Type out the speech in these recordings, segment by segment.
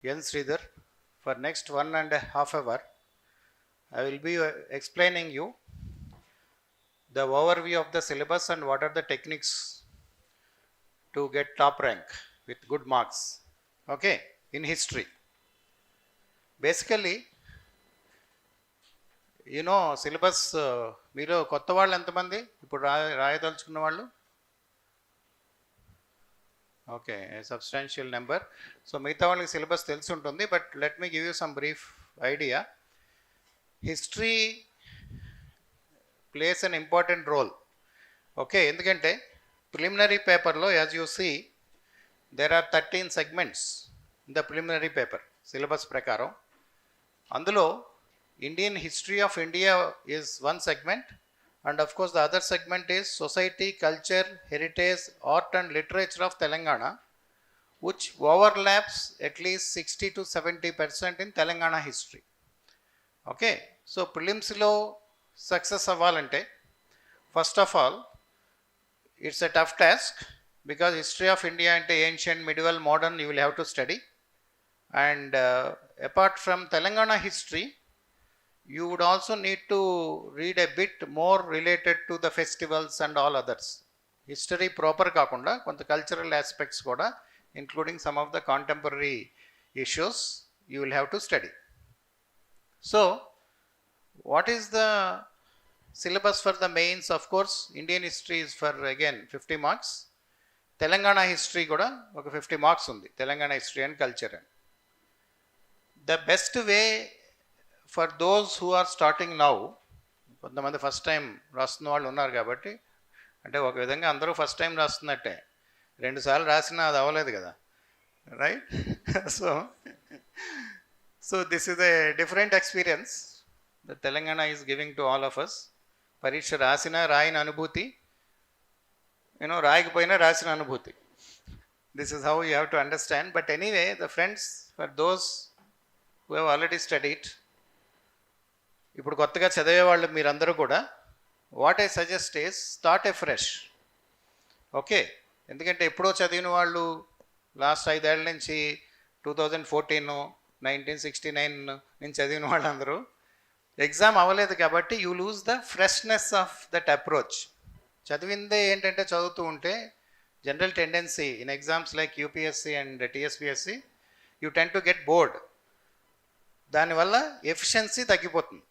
N. Sreedhar. For next 1.5 hours, I will be explaining you the overview of the syllabus and what are the techniques to get top rank with good marks. Okay, in history. Basically, syllabus మీలో కొత్త వాళ్ళు ఎంతమంది ఇప్పుడు రాయదలుచుకున్న వాళ్ళు? Okay, substantial number. So మిగతా వాళ్ళకి syllabus తెలిసి ఉంటుంది, but let me give you some brief idea. History plays an important role. Okay, ఎందుకంటే ప్రిలిమినరీ పేపర్లో as you see there are 13 segments in the preliminary paper syllabus ప్రకారం. అందులో Indian history of India is one segment, and of course the other segment is society, culture, heritage, art and literature of Telangana, which overlaps at least 60 to 70% in Telangana history. Okay, so prelims lo success avvalante, first of all it's a tough task, because history of India ante ancient, medieval, modern you will have to study, and apart from Telangana history you would also need to read a bit more related to the festivals and all others. History proper kaakunda konta cultural aspects kuda, including some of the contemporary issues, you will have to study. So what is the syllabus for the mains? Of course Indian history is for again 50 marks. Telangana history kuda oka 50 marks undi, Telangana history and culture. The best way for those who are starting now, కొంతమంది first time రాస్తున్న వాళ్ళు ఉన్నారు కాబట్టి, అంటే ఒక విధంగా అందరూ first time రాస్తున్నట్టే, 2 సార్లు రాసినా అది అవ్వలేదు కదా, right? So this is a different experience the Telangana is giving to all of us. పరీక్ష రాసినా రాయని అనుభూతి, రాయకపోయినా రాసిన అనుభూతి. This is how you have to understand. But anyway, the friends, for those who have already studied, ఇప్పుడు కొత్తగా చదివే వాళ్ళు మీరందరూ కూడా, what I suggest is start afresh. Okay, ఎందుకంటే ఎప్పుడో చదివిన వాళ్ళు లాస్ట్ 5 ఏళ్ళ నుంచి 2014, 1969 నుంచి చదివిన వాళ్ళందరూ ఎగ్జామ్ అవ్వలేదు కాబట్టి you lose the freshness of that approach. చదివిందే ఏంటంటే చదువుతూ ఉంటే general tendency in exams like UPSC and TSPSC, you tend to get bored. దానివల్ల ఎఫిషియన్సీ తగ్గిపోతుంది.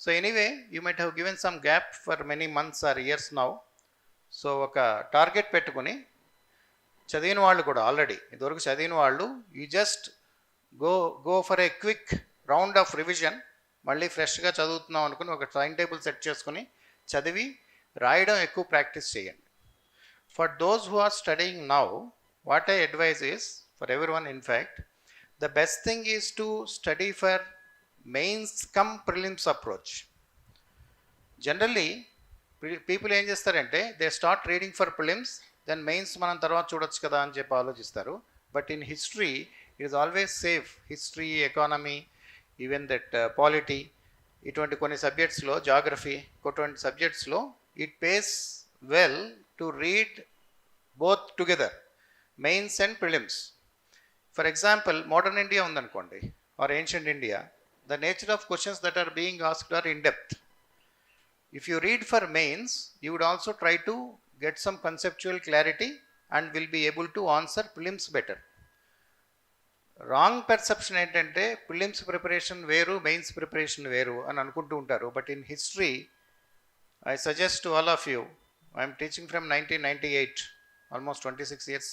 So anyway, you might have given some gap for many months or years now. So ఒక target పెట్టుకుని చదివిన వాళ్ళు కూడా, ఆల్రెడీ ఇదివరకు చదివిన వాళ్ళు, you just go for a quick round of revision. మళ్ళీ ఫ్రెష్గా చదువుతున్నాం అనుకుని ఒక టైం టేబుల్ సెట్ చేసుకుని చదివి రాయడం ఎక్కువ ప్రాక్టీస్ చేయండి. For those who are studying now, what I advise is, for everyone in fact, the best thing is to study for mains cum prelims approach. Generally people ఏం చేస్తారంటే, they start reading for prelims, then mains మనం తర్వాత చూడొచ్చు కదా అని చెప్పి ఆలోచిస్తారు. But in history it is always safe. History, economy, even that polity, ఇటువంటి కొన్ని సబ్జెక్ట్స్లో, జాగ్రఫీ, కొన్ని సబ్జెక్ట్స్లో it pays well to read both together, mains and prelims. For example, modern India ఉందనుకోండి, or ancient India, the nature of questions that are being asked are in depth. If you read for mains, you would also try to get some conceptual clarity and will be able to answer prelims better. Wrong perception ఏంటంటే, prelims preparation వేరు, mains preparation వేరు అని అనుకుంటూ ఉంటారు. But in history, I suggest to all of you, I'm teaching from 1998, almost 26 years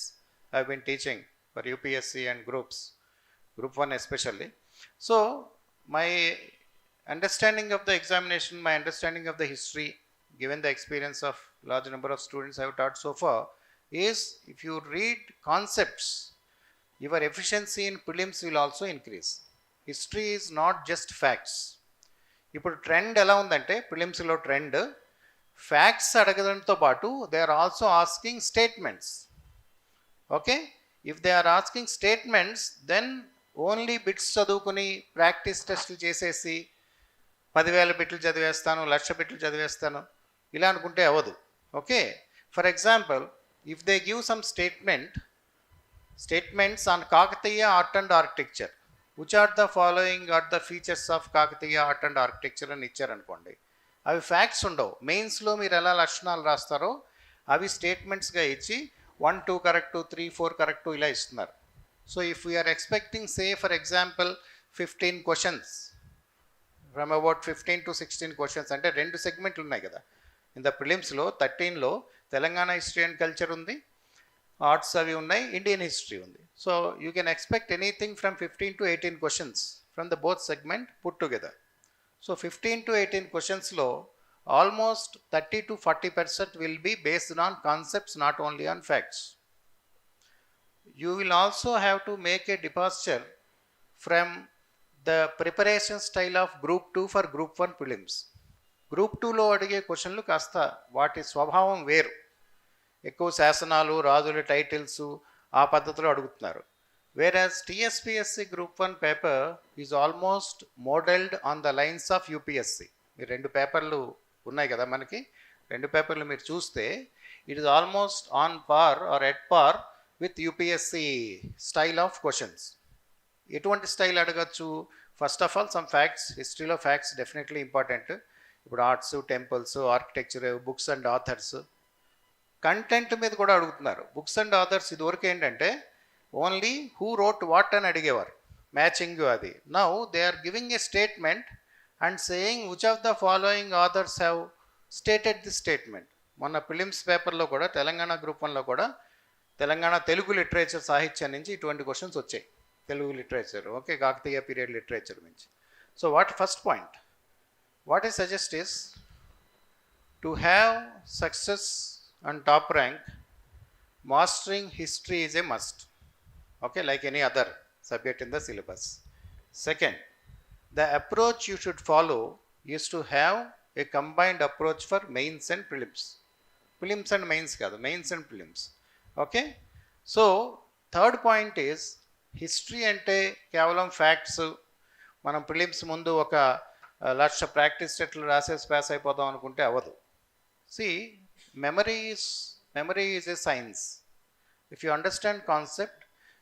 I have been teaching for UPSC and groups, Group 1 especially. So my understanding of the examination, my understanding of the history, given the experience of large number of students I have taught so far, is if you read concepts, your efficiency in prelims will also increase. History is not just facts. ఇప్పుడు trend ఎలా ఉందంటే, ప్రిలిమ్స్లో trend facts అడగడంతో పాటు they are also asking statements. Okay, if they are asking statements, then only bits చదువుకుని practice టెస్టులు చేసేసి 10,000 బిట్లు చదివేస్తాను, 1,00,000 బిట్లు చదివేస్తాను ఇలా అనుకుంటే అవ్వదు. Okay, for example, if they give some statement statements on Kakatiya art and architecture, which are the following are the features of Kakatiya art and architecture అని ఇచ్చారనుకోండి, అవి ఫ్యాక్ట్స్ ఉండవు. మెయిన్స్లో మీరు ఎలా లక్షణాలు రాస్తారో అవి స్టేట్మెంట్స్గా ఇచ్చి 1 2 కరెక్టు, 3 4 కరెక్టు ఇలా ఇస్తున్నారు. So if we are expecting say for example 15 questions from about 15 to 16 questions, అంటే 2 సెగ్మెంట్లు ఉన్నాయి కదా. ఇన్ ద ప్రిలిమ్స్లో 13లో తెలంగాణ హిస్టరీ అండ్ కల్చర్ ఉంది, ఆర్ట్స్ అవి ఉన్నాయి, ఇండియన్ హిస్టరీ ఉంది. So you can expect anything from 15 to 18 questions from the both segment put together. So 15 to 18 క్వశ్చన్స్లో almost 30 to 40% will be based on concepts, not only on facts. You will also have to make a departure from the preparation style of Group 2 for Group 1 prelims. Group 2లో అడిగే క్వశ్చన్లు కాస్త వాటి స్వభావం వేరు. ఎక్కువ శాసనాలు, రాజుల టైటిల్స్ ఆ పద్ధతిలో అడుగుతున్నారు. Whereas TSPSC Group 1 paper is almost modeled on the lines of UPSC. మీరు 2 పేపర్లు ఉన్నాయి కదా మనకి, 2 పేపర్లు మీరు చూస్తే it is almost on par or at par with UPSC style of questions. ఎటువంటి స్టైల్ అడగచ్చు? First of all some facts, హిస్టరీలో ఫ్యాక్ట్స్ డెఫినెట్లీ ఇంపార్టెంట్. ఇప్పుడు arts, temples, architecture, books and authors, content మీద కూడా అడుగుతున్నారు. బుక్స్ అండ్ ఆథర్స్ ఇదివరకు ఏంటంటే only who wrote what అని అడిగేవారు, మ్యాచింగ్ అది. Now they are giving a statement and saying which of the following authors have stated the statement. మొన్న prelims పేపర్లో కూడా తెలంగాణ గ్రూప్ 1లో కూడా తెలంగాణ తెలుగు లిటరేచర్ సాహిత్యం నుంచి ఇటువంటి క్వశ్చన్స్ వచ్చాయి. Telugu literature, okay, Kakatiya period literature నుంచి. So first point what is suggest is to have success and top rank, mastering history is a must, okay, like any other subject in the syllabus. Second, the approach you should follow is to have a combined approach for mains and prelims. Prelims and mains kaadu, mains and prelims, okay. So third point is history ante kevalam facts, మనం prelims ముందు ఒక లక్ష practice సెట్లు రాసేసి pass అయిపోదాం అనుకుంటే అవ్వదు. See, memory is a science. If you understand concept,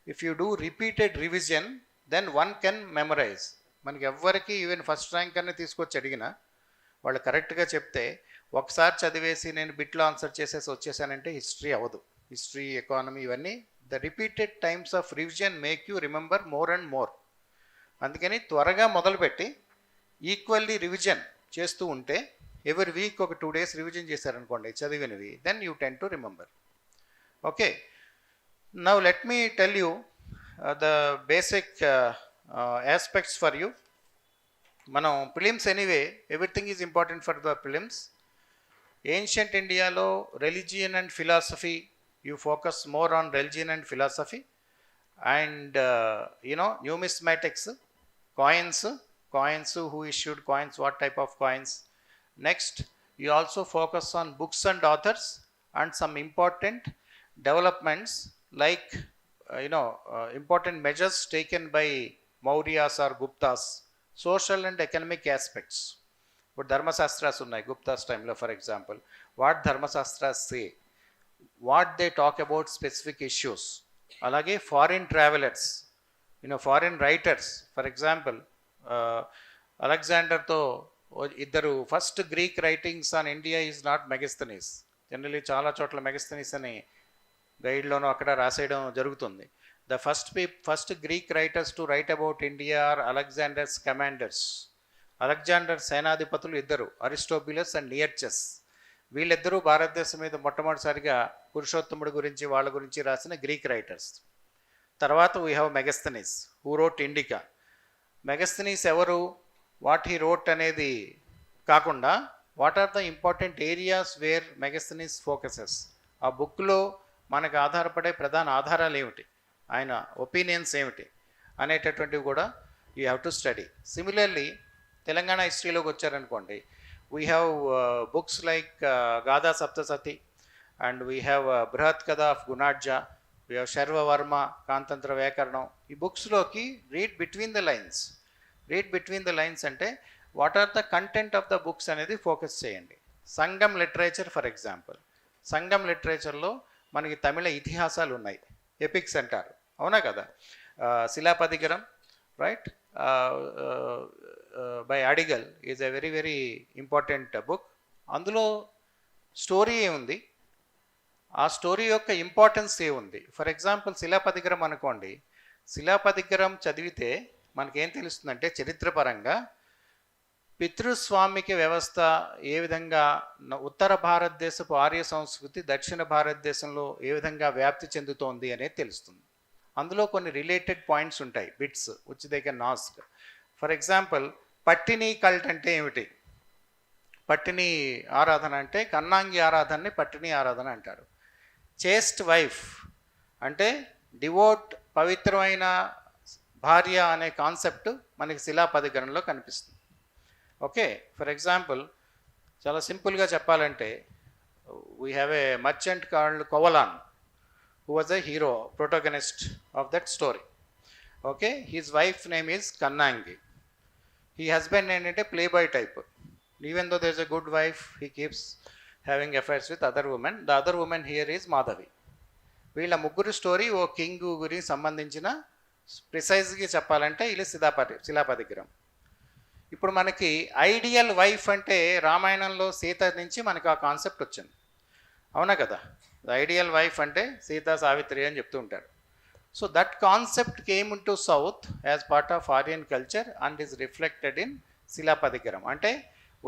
if you do repeated revision, then one can memorize. మనకి ఎవ్వరికి ఈవెన్ ఫస్ట్ ర్యాంక్ అన్నీ తీసుకొచ్చి అడిగినా వాళ్ళు కరెక్ట్గా చెప్తే ఒకసారి చదివేసి నేను బిట్లో ఆన్సర్ చేసేసి వచ్చేసానంటే హిస్టరీ అవ్వదు. హిస్టరీ, ఎకానమీ ఇవన్నీ the repeated times of revision make you remember more and more. అందుకని త్వరగా మొదలుపెట్టి ఈక్వల్లీ రివిజన్ చేస్తూ ఉంటే ఎవ్రీ వీక్ ఒక 2 days రివిజన్ చేశారనుకోండి చదివినవి, then you tend to remember. Okay, now let me tell you the basic aspects for you. మనం prelims anyway everything is important for the prelims. Ancient ఇండియాలో religion and philosophy, you focus more on religion and philosophy. And numismatics, coins, who issued coins, what type of coins. Next, you also focus on books and authors and some important developments like important measures taken by Mauryas or Guptas, social and economic aspects. But Dharma Shastras unnai Gupta's time lo, for example, what Dharma Shastras say, what they talk about specific issues. Alage foreign travelers, foreign writers, for example, అలెగ్జాండర్తో ఇద్దరు first Greek writings on India is not Megasthenes. Generally చాలా చోట్ల Megasthenes అని గైడ్లోనూ అక్కడ రాసేయడం జరుగుతుంది. The first Greek writers to write about India are Alexander's commanders. Alexander సేనాధిపతులు ఇద్దరు, అరిస్టోబులస్ అండ్ నియర్చస్. వీళ్ళిద్దరూ భారతదేశం మీద మొట్టమొదటిసారిగా పురుషోత్తముడి గురించి వాళ్ళ గురించి రాసిన గ్రీక్ రైటర్స్. తర్వాత we have Megasthenes who wrote Indica. Megasthenes ఎవరు, వాట్ హీ రోట్ అనేది కాకుండా what are the important areas where Megasthenes focuses. ఆ బుక్లో మనకు ఆధారపడే ప్రధాన ఆధారాలు ఏమిటి, ఆయన ఒపీనియన్స్ ఏమిటి అనేటటువంటివి కూడా you have to study. Similarly Telangana హిస్టరీలోకి వచ్చారనుకోండి, we have books like Gatha Saptasati and we have Brihat Katha of Gunadhya, we have Sharvavarma Katantra వ్యాకరణం. ఈ బుక్స్లోకి రీడ్ బిట్వీన్ ద లైన్స్ అంటే what are the content of the books అనేది ఫోకస్ చేయండి. Sangam literature for example, Sangam లిటరేచర్లో మనకి తమిళ ఇతిహాసాలు ఉన్నాయి, ఎపిక్స్ అంటారు. అవునా కదా? Silappatikaram, right, by Adigal is a very very important book. అందులో స్టోరీ ఏముంది, ఆ స్టోరీ యొక్క ఇంపార్టెన్స్ ఏముంది? ఫర్ ఎగ్జాంపుల్ శిలాపదిగరం అనుకోండి, శిలాపదిగరం చదివితే మనకేం తెలుస్తుందంటే చరిత్రపరంగా పితృస్వామిక వ్యవస్థ ఏ విధంగా ఉత్తర భారతదేశపు ఆర్య సంస్కృతి దక్షిణ భారతదేశంలో ఏ విధంగా వ్యాప్తి చెందుతోంది అనేది తెలుస్తుంది. అందులో కొన్ని రిలేటెడ్ పాయింట్స్ ఉంటాయి, bits which they can ask. For example Pattini cult అంటే ఏమిటి? పట్టిని ఆరాధన అంటే కన్నాంగి ఆరాధనని పట్టిని ఆరాధన అంటారు. చేస్ట్ వైఫ్ అంటే డివోట్, పవిత్రమైన భార్య అనే కాన్సెప్ట్ మనకి శిలాపదిగరంలో కనిపిస్తుంది. ఓకే, ఫర్ ఎగ్జాంపుల్ చాలా సింపుల్గా చెప్పాలంటే we have a merchant called Kovalan who was a hero, protagonist of that story. Okay, his wife name is Kannangi. He husband ఏంటంటే playboy type. Even though there is a good wife, he keeps having affairs with other women. The other woman here is Madhavi. వీళ్ళ ముగ్గురు story ఓ king గురించి సంబంధించిన ప్రిసైజ్గా చెప్పాలంటే వీళ్ళు శిలాపదిగరం. ఇప్పుడు మనకి ideal wife అంటే రామాయణంలో సీత నుంచి మనకు ఆ కాన్సెప్ట్ వచ్చింది, అవునా కదా? ద ఐడియల్ వైఫ్ అంటే సీతా సావిత్రి అని చెప్తూ ఉంటారు. So that concept came into south as part of Aryan culture and is reflected in Silappatikaram. అంటే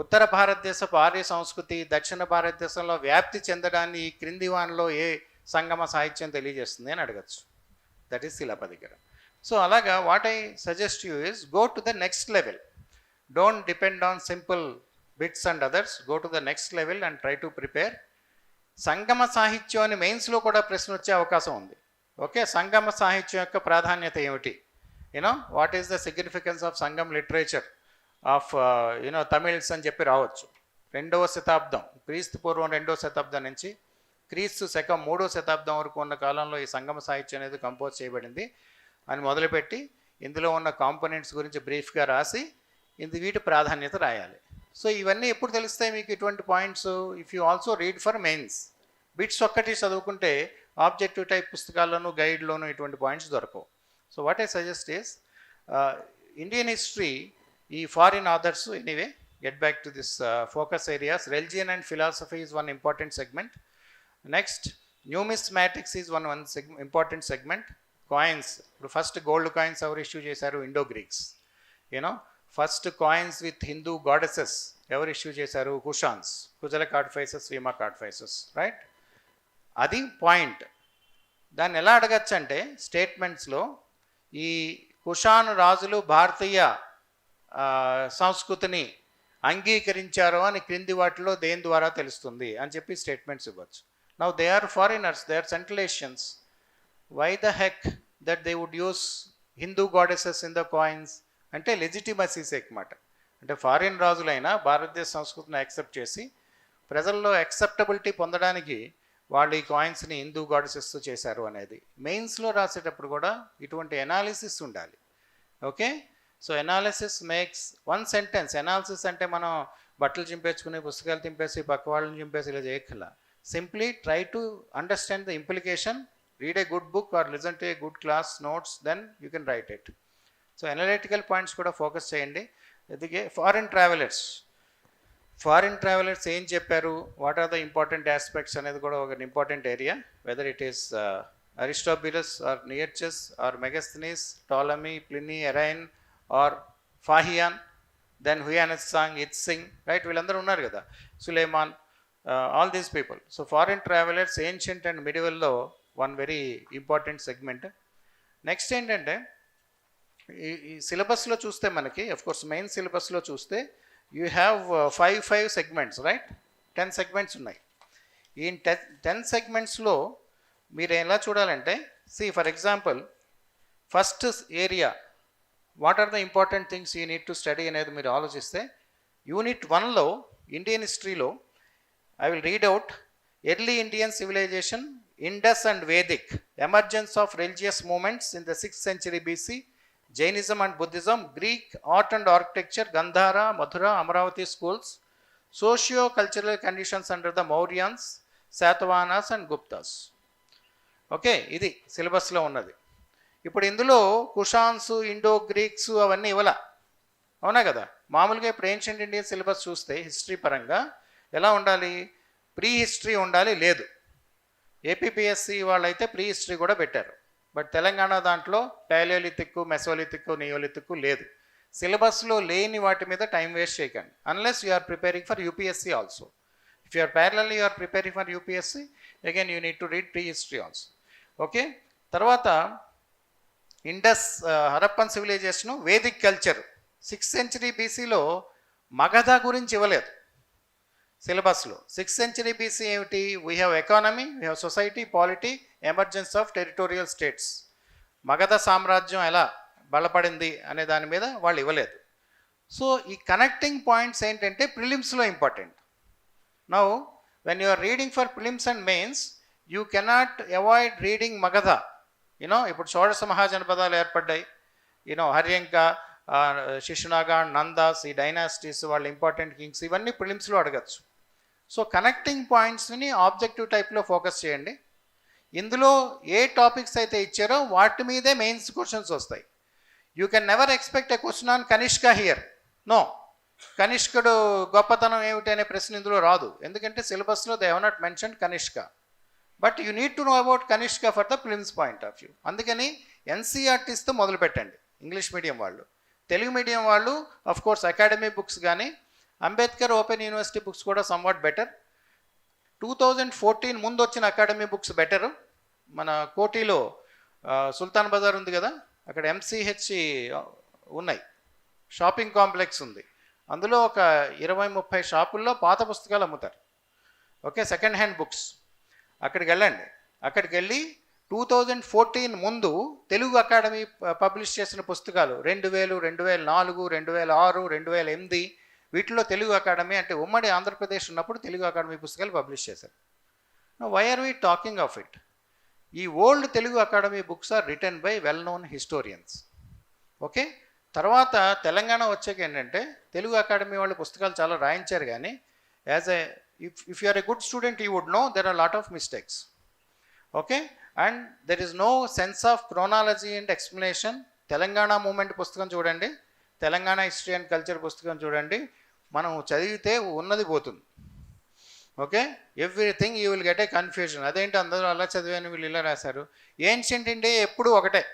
ఉత్తర భారతదేశపు ఆర్య సంస్కృతి దక్షిణ భారతదేశంలో వ్యాప్తి చెందడాన్ని ఈ క్రింది వానిలో ఏ సంగమ సాహిత్యం తెలియజేస్తుంది అని అడగచ్చు. That is Silappatikaram. సో అలాగా what I suggest you is go to the next level. Don't depend on simple bits and others. Go to the next level and try to prepare. సంగమ సాహిత్యం అని మెయిన్స్లో కూడా ప్రశ్న వచ్చే అవకాశం ఉంది. ఓకే, సంగమ సాహిత్యం యొక్క ప్రాధాన్యత ఏమిటి? You know what is the significance of Sangam literature of Tamils అని చెప్పి రావచ్చు. 2వ శతాబ్దం, క్రీస్తు పూర్వం 2వ శతాబ్దం నుంచి క్రీస్తు శకం 3వ శతాబ్దం వరకు ఉన్న కాలంలో ఈ సంగమ సాహిత్యం అనేది కంపోజ్ చేయబడింది అని మొదలుపెట్టి ఇందులో ఉన్న కాంపోనెంట్స్ గురించి బ్రీఫ్గా రాసి వీటి ప్రాధాన్యత రాయాలి. సో ఇవన్నీ ఎప్పుడు తెలుస్తాయి మీకు ఇటువంటి points? If you also read for mains. Bits ఒక్కటి చదువుకుంటే ఆబ్జెక్టివ్ టైప్ పుస్తకాల్లోనూ గైడ్లోనూ ఇటువంటి పాయింట్స్ దొరకవు. So what I suggest is Indian history, ఈ foreign authors anyway get back to this focus areas. Religion and philosophy is one important segment. Next numismatics is one important segment. Coins, ఇప్పుడు first gold coins ఎవరు issue చేశారు? Indo Greeks. You know first coins with Hindu goddesses ఎవరు issue చేశారు? కుషాన్స్, కుజల కార్డ్ఫైసెస్, వీమా కార్డ్ఫైసెస్, right? అది point. దాన్ని ఎలా అడగచ్చు అంటే స్టేట్మెంట్స్లో ఈ కుషాన్ రాజులు భారతీయ సంస్కృతిని అంగీకరించారో అని క్రింది వాటిలో దేని ద్వారా తెలుస్తుంది అని చెప్పి స్టేట్మెంట్స్ ఇవ్వచ్చు. Now they are foreigners, they are central Asians. Why the heck that they would use Hindu goddesses in the coins అంటే లెజిటిమసీ సేక్ మాట. అంటే ఫారిన్ రాజులైనా భారతదేశ సంస్కృతిని యాక్సెప్ట్ చేసి ప్రజల్లో యాక్సెప్టబిలిటీ పొందడానికి వాళ్ళు ఈ కాయిన్స్ని హిందూ గాడెసెస్తో చేశారు అనేది మెయిన్స్లో రాసేటప్పుడు కూడా ఇటువంటి ఎనాలిసిస్ ఉండాలి. Okay, so analysis makes one sentence. Analysis అంటే మనం బట్టలు చింపేసుకుని పుస్తకాలు తింపేసి పక్క వాళ్ళని చింపేసి ఇలా చేయక్కర్లా. Simply try to understand the implication, read a good book or listen to a good class notes, then you can write it. So analytical points కూడా ఫోకస్ చేయండి. అందుకే ఫారిన్ ట్రావెలర్స్ ఏం చెప్పారు, what are the important aspects అనేది కూడా ఒక important area. Whether it is Aristobulus or Nearchus or Megasthenes, Ptolemy, Pliny, Arrian or Fahien, then Hiuen Tsang, I Tsing, right? వీళ్ళందరూ ఉన్నారు కదా, Sulaiman, all these people. So foreign travellers ancient and మిడివల్లో one very important segment. Next ఏంటంటే ఈ సిలబస్లో చూస్తే మనకి of course main సిలబస్లో చూస్తే you have 5 segments, right? 10 segments ఉన్నాయి. ఈ 10 సెగ్మెంట్స్లో మీరు ఎలా చూడాలంటే, for example first area what are the important things you need to study అనేది మీరు ఆలోచిస్తే, యూనిట్ 1లో ఇండియన్ హిస్టరీలో I will read out early Indian civilization, Indus and Vedic, emergence of religious moments in the 6th century BC, Jainism and Buddhism, Greek art and architecture, Gandhara, Mathura, Amaravati schools, socio-cultural conditions under the Mauryans, Satavahanas and Guptas. Okay, ఇది సిలబస్లో ఉన్నది. ఇప్పుడు ఇందులో కుషాన్స్, Indo Greeks అవన్నీ ఇవ్వాల, అవునా కదా. మామూలుగా ఇప్పుడు ఏన్షియంట్ ఇండియన్ సిలబస్ చూస్తే హిస్టరీ పరంగా ఎలా ఉండాలి, ప్రీ హిస్టరీ ఉండాలి, లేదు. ఏపీపీఎస్సి వాళ్ళైతే ప్రీ హిస్టరీ కూడా పెట్టారు, బట్ తెలంగాణ దాంట్లో ప్యాలియోలిథిక్, మెసోలిథిక్, నియోలిథిక్ లేదు. సిలబస్లో లేని వాటి మీద టైం వేస్ట్ చేయకండి, unless you are preparing for UPSC also. If you are parallelly you are preparing for UPSC, again you need to read pre history also. Okay, తర్వాత Indus Harappan civilization, Vedic culture. 6th century బీసీలో మగధ గురించి ఇవ్వలేదు సిలబస్లో. 6th century BC ఏమిటి, we have economy, we have society, polity, emergence of territorial states. Magadha సామ్రాజ్యం ఎలా బలపడింది అనే దాని మీద వాళ్ళు ఇవ్వలేదు. సో ఈ కనెక్టింగ్ పాయింట్స్ ఏంటంటే ప్రిలిమ్స్లో important. Now when you are reading for prelims and mains, you cannot avoid reading Magadha. ఇప్పుడు షోడశ మహాజనపదాలు ఏర్పడ్డాయి, హర్యంక, శిశునాగ, నందాస్, ఈ డైనాసిటీస్, వాళ్ళ ఇంపార్టెంట్ కింగ్స్, ఇవన్నీ ప్రిలిమ్స్లో అడగచ్చు. సో కనెక్టింగ్ పాయింట్స్ని ఆబ్జెక్టివ్ టైప్లో ఫోకస్ చేయండి. ఇందులో ఏ టాపిక్స్ అయితే ఇచ్చారో వాటి మీదే మెయిన్స్ క్వశ్చన్స్ వస్తాయి. You can never expect a question on Kanishka here, no. కనిష్కుడు గొప్పతనం ఏమిటి అనే ప్రశ్న ఇందులో రాదు, ఎందుకంటే సిలబస్లో they have not mention Kanishka. But you need to know about Kanishka for the prelims point of view. అందుకని ఎన్సీఆర్టీస్తో మొదలు పెట్టండి ఇంగ్లీష్ మీడియం వాళ్ళు. తెలుగు మీడియం వాళ్ళు అఫ్ కోర్స్ అకాడమీ బుక్స్ కానీ అంబేద్కర్ ఓపెన్ యూనివర్సిటీ బుక్స్ కూడా సమ్వాట్ బెటర్. 2014 ముందు వచ్చిన అకాడమీ బుక్స్ బెటరు. మన కోటిలో సుల్తాన్ బజార్ ఉంది కదా, అక్కడ ఎంసీహెచ్ ఉన్నాయి, షాపింగ్ కాంప్లెక్స్ ఉంది, అందులో ఒక 20-30 షాపుల్లో పాత పుస్తకాలు అమ్ముతారు. Okay, second hand books. అక్కడికి వెళ్ళండి. అక్కడికి వెళ్ళి 2014 ముందు తెలుగు అకాడమీ పబ్లిష్ చేసిన పుస్తకాలు 2000, 2004, 2006, 2008, వీటిలో తెలుగు అకాడమీ అంటే ఉమ్మడి ఆంధ్రప్రదేశ్ ఉన్నప్పుడు తెలుగు అకాడమీ పుస్తకాలు పబ్లిష్ చేశారు. Why are we talking of it? ఈ old Telugu academy books are written by well known historians. Okay, తర్వాత తెలంగాణ వచ్చాక ఏంటంటే తెలుగు అకాడమీ వాళ్ళ పుస్తకాలు చాలా రాయించారు, కానీ as a if you are a good student, you would know there are a lot of mistakes. Okay, and there is no sense of chronology and explanation. Telangana movement పుస్తకం చూడండి, తెలంగాణ హిస్టరీ అండ్ కల్చర్ పుస్తకం చూడండి, మనం చదివితే ఉన్నది పోతుంది. Okay, everything you will get a confusion. అదేంటి అందరూ అలా చదివాను, వీళ్ళు ఇలా రాశారు. ఏన్షియంట్ ఇండియా ఎప్పుడు ఒకటే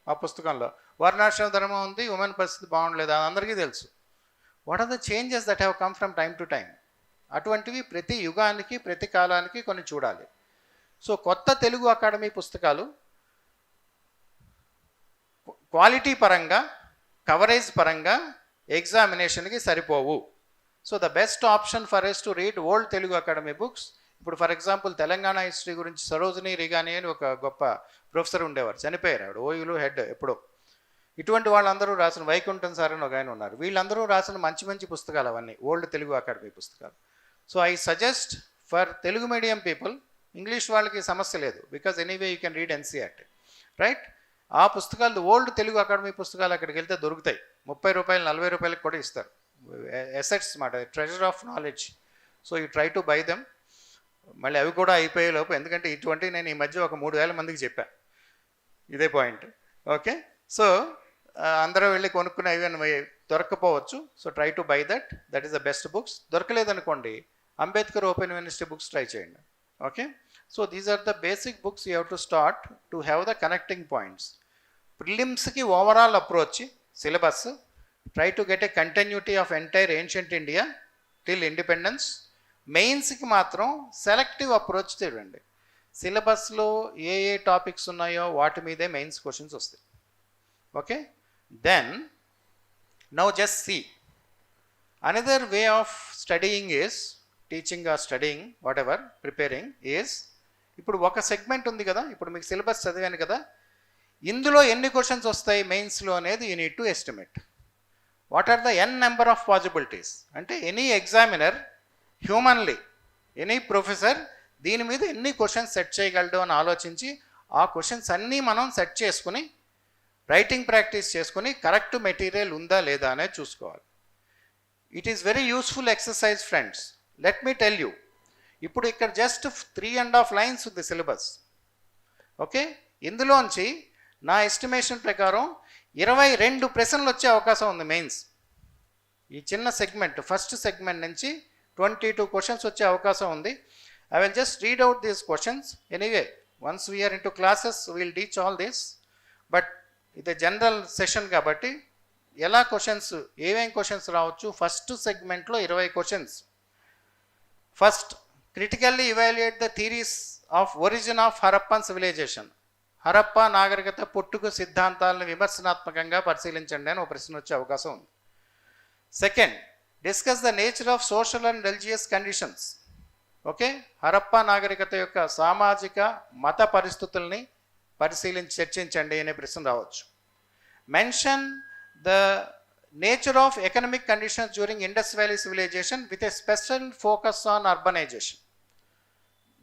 ఆ పుస్తకంలో. వర్ణాశ్రమ ధర్మం ఉంది, ఉమెన్ పరిస్థితి బాగుండలేదు, అది అందరికీ తెలుసు. What are the changes that have come from time to time? అటువంటివి ప్రతి యుగానికి, ప్రతి కాలానికి కొన్ని చూడాలి. సో కొత్త తెలుగు అకాడమీ పుస్తకాలు క్వాలిటీ పరంగా, కవరేజ్ పరంగా ఎగ్జామినేషన్కి సరిపోవు. So the best option for is to read old Telugu academy books. ఇప్పుడు ఫర్ ఎగ్జాంపుల్ తెలంగాణ హిస్టరీ గురించి సరోజిని రిగాని అని ఒక గొప్ప ప్రొఫెసర్ ఉండేవారు, చనిపోయారు ఆవిడ, ఓయూలు హెడ్ ఎప్పుడో. ఇటువంటి వాళ్ళందరూ రాసిన, వైకుంఠం సార్ అని ఒక ఆయన ఉన్నారు, వీళ్ళందరూ రాసిన మంచి మంచి పుస్తకాలు అవన్నీ ఓల్డ్ తెలుగు అకాడమీ పుస్తకాలు. So I suggest for Telugu medium people, English వాళ్ళకి సమస్య లేదు, because anyway you can read NCERT, right? ఆ పుస్తకాలు ఓల్డ్ తెలుగు అకాడమీ పుస్తకాలు అక్కడికి వెళ్తే దొరుకుతాయి, 30 రూపాయలు 40 రూపాయలకి కూడా ఇస్తారు. ఎసెట్స్ మాట, treasure of knowledge. So you try to by them. మళ్ళీ అవి కూడా అయిపోయే లోపు, ఎందుకంటే ఇటువంటి నేను ఈ మధ్య ఒక 3000 మందికి చెప్పాను ఇదే పాయింట్. ఓకే, సో అందరూ వెళ్ళి కొనుక్కునే అవి దొరకపోవచ్చు. So try to buy that is the best books. దొరకలేదనుకోండి, Ambedkar open university books try చేయండి. Okay, so these are the basic books you have to start to have the connecting points. ప్రిలిమ్స్కి overall approach syllabus, try to get a continuity of entire ancient India till independence. మెయిన్స్కి మాత్రం selective approach చూడండి. సిలబస్లో ఏ ఏ topics ఉన్నాయో వాటి మీదే mains questions వస్తాయి. Okay, then now just see another way of studying is, teaching or studying whatever preparing is, ఇప్పుడు ఒక సెగ్మెంట్ ఉంది కదా, ఇప్పుడు మీకు సిలబస్ చదివాను కదా, ఇందులో ఎన్ని క్వశ్చన్స్ వస్తాయి మెయిన్స్లో అనేది you need to estimate. What are the n number of possibilities అంటే any examiner humanly, any professor దీని మీద ఎన్ని క్వశ్చన్స్ సెట్ చేయగలడు అని ఆలోచించి ఆ క్వశ్చన్స్ అన్నీ మనం సెట్ చేసుకుని రైటింగ్ ప్రాక్టీస్ చేసుకుని కరెక్ట్ మెటీరియల్ ఉందా లేదా అనేది చూసుకోవాలి. It is very useful exercise friends. Let me tell you, ఇప్పుడు ఇక్కడ జస్ట్ 3.5 లైన్స్ ఉంది సిలబస్. ఓకే, ఇందులోంచి నా ఎస్టిమేషన్ ప్రకారం 22 ప్రశ్నలు వచ్చే అవకాశం ఉంది మెయిన్స్. ఈ చిన్న సెగ్మెంట్ ఫస్ట్ సెగ్మెంట్ నుంచి 22 క్వశ్చన్స్ వచ్చే అవకాశం ఉంది. I will just read out these questions. Anyway once we're in to classes will teach all this. But ఇది జనరల్ సెషన్ కాబట్టి ఎలా క్వశ్చన్స్, ఏమేం క్వశ్చన్స్ రావచ్చు. ఫస్ట్ సెగ్మెంట్లో 20 questions. First, critically evaluate the theories of origin of Harappan civilization. Harappa నాగరికత పుట్టుక సిద్ధాంతాలను విమర్శనాత్మకంగా పరిశీలించండి అని ఒక ప్రశ్న వచ్చే అవకాశం ఉంది. Second, discuss the nature of social and religious conditions. Okay, Harappa నాగరికత యొక్క సామాజిక మత పరిస్థితుల్ని చర్చించండి అనే ప్రశ్న రావచ్చు. Mention the nature of economic conditions during Indus valley civilization with a special focus on urbanization.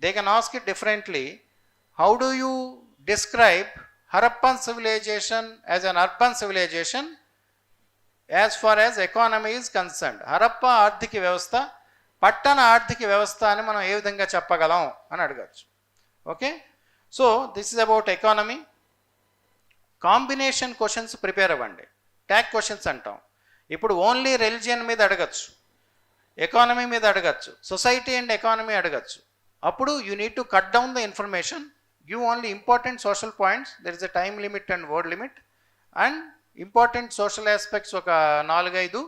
They can ask it differently. How do you describe Harappan civilization as an urban civilization as far as economy is concerned? Harappa ఆర్థిక వ్యవస్థ పట్టణ ఆర్థిక వ్యవస్థ అని మనం ఏ విధంగా చెప్పగలం అని అడగచ్చు. Okay, so this is about economy. Combination questions prepare అవ్వండి. ట్యాగ్ క్వశ్చన్స్ అంటాం. ఇప్పుడు ఓన్లీ రిలిజియన్ మీద అడగచ్చు, ఎకానమీ మీద అడగచ్చు, సొసైటీ అండ్ ఎకానమీ అడగచ్చు. అప్పుడు you need to cut down the information. Give only important social points. There is a time limit and word limit, and important social aspects ఒక 4-5,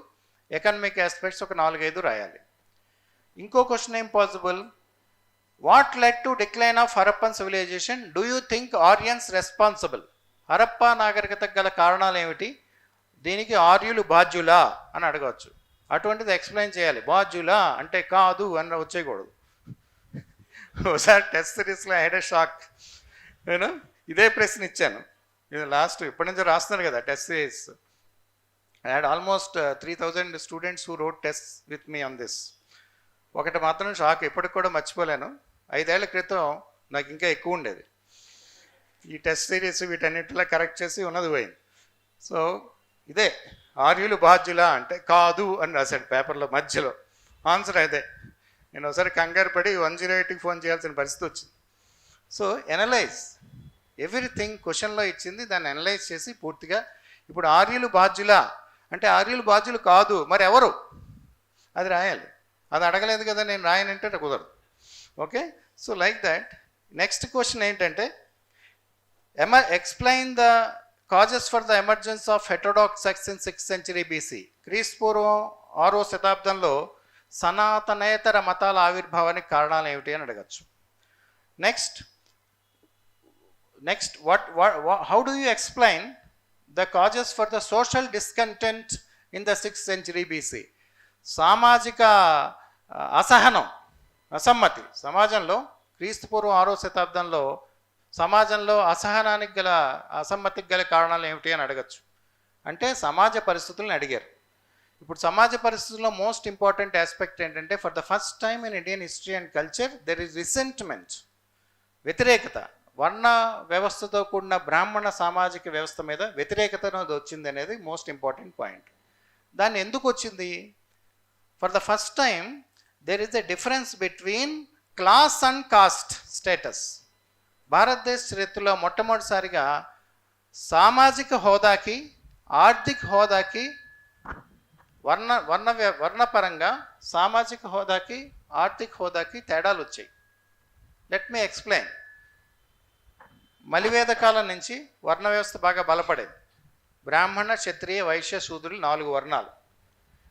economic aspects ఒక 4-5 రాయాలి. ఇంకో క్వశ్చన్ ఏం possible. What led to decline of Harappan civilization? Do you think Aryans responsible? Harappa నాగరికతకు గల కారణాలు ఏమిటి? దీనికి ఆర్యులు బాధ్యులా అని అడగవచ్చు. అటువంటిది ఎక్స్ప్లెయిన్ చేయాలి. బాధ్యులా అంటే కాదు అని వచ్చేయకూడదు. ఒకసారి టెస్ట్ సిరీస్లో హెడ్ షాక్. నేను ఇదే ప్రశ్న ఇచ్చాను. ఇది లాస్ట్ ఇప్పటి నుంచి రాస్తున్నారు కదా test series. I had almost 3000 students who wrote test with me on this. ఒకటి మాత్రం షాక్, ఇప్పటికి కూడా మర్చిపోలేను. 5 ఏళ్ల క్రితం నాకు ఇంకా ఎక్కువ ఉండేది. ఈ టెస్ట్ సిరీస్ వీటన్నిటిలా కరెక్ట్ చేసి ఉన్నది పోయింది. సో ఇదే ఆర్యులు బాధ్యులా అంటే కాదు అని రాశాడు పేపర్లో మధ్యలో. ఆన్సర్ అదే. నేను ఒకసారి కంగారు పడి 108కి ఫోన్ చేయాల్సిన పరిస్థితి వచ్చింది. So analyse everything. క్వశ్చన్లో ఇచ్చింది దాన్ని అనలైజ్ చేసి పూర్తిగా. ఇప్పుడు ఆర్యులు బాధ్యులా అంటే ఆర్యులు బాధ్యులు కాదు, మరి ఎవరు అది రాయాలి. అది అడగలేదు కదా నేను రాయనంటే కుదరదు. Okay, so like that. Next question ఏంటంటే explain the causes for the emergence of heterodox sects in 6th century BC. క్రీస్తు పూర్వం 6వ శతాబ్దంలో సనాతనేతర మతాల ఆవిర్భావానికి కారణాలు ఏమిటి అని అడగచ్చు. Next how do you explain the causes for the social discontent in the 6th century BC? సామాజిక అసహనం, అసమ్మతి సమాజంలో క్రీస్తు పూర్వం 6వ శతాబ్దంలో సమాజంలో అసహనానికి గల అసమ్మతికి గల కారణాలు ఏమిటి అని అడగచ్చు. అంటే సమాజ పరిస్థితులను అడిగారు. ఇప్పుడు సమాజ పరిస్థితుల్లో మోస్ట్ ఇంపార్టెంట్ ఆస్పెక్ట్ ఏంటంటే for the first time in Indian history and culture there is resentment, వ్యతిరేకత. వర్ణ వ్యవస్థతో కూడిన బ్రాహ్మణ సామాజిక వ్యవస్థ మీద వ్యతిరేకత అనేది వచ్చింది అనేది మోస్ట్ ఇంపార్టెంట్ పాయింట్. దాన్ని ఎందుకు వచ్చింది? For the first time there is a difference between class and cost status. భారతదేశ చరిత్రలో మొట్టమొదటిసారిగా సామాజిక హోదాకి, ఆర్థిక హోదాకి, వర్ణపరంగా సామాజిక హోదాకి, ఆర్థిక హోదాకి తేడాలు వచ్చాయి. Let me explain. మలివేద కాలం నుంచి వర్ణ వ్యవస్థ బాగా బలపడేది. బ్రాహ్మణ, క్షత్రియ, వైశ్య, శూద్రులు 4 వర్ణాలు.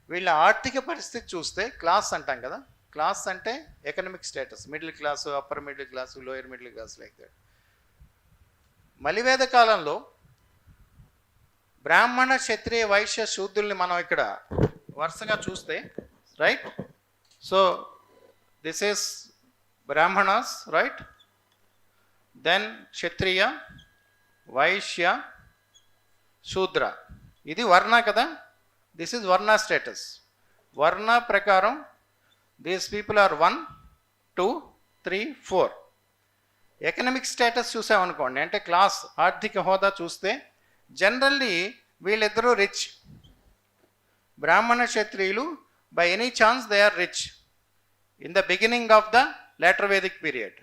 వీళ్ళ ఆర్థిక పరిస్థితి చూస్తే క్లాస్ అంటాం కదా. క్లాస్ అంటే economic status, middle class, upper middle class, lower middle class, like that. మలివేద కాలంలో బ్రాహ్మణ, క్షత్రియ, వైశ్య, శూద్రుల్ని మనం ఇక్కడ వరుసగా చూస్తే, right? So this is Brahmanas, right? Then Kshatriya, Vaishya, Shudra. ఇది వర్ణ కదా. This is varna status. వర్ణ ప్రకారం these people are 1, 2, 3, 4. Economic status చూసామనుకోండి, అంటే క్లాస్, ఆర్థిక హోదా చూస్తే జనరల్లీ వీళ్ళిద్దరూ రిచ్. బ్రాహ్మణ, క్షత్రియులు by any chance they are rich in the beginning of the later Vedic period.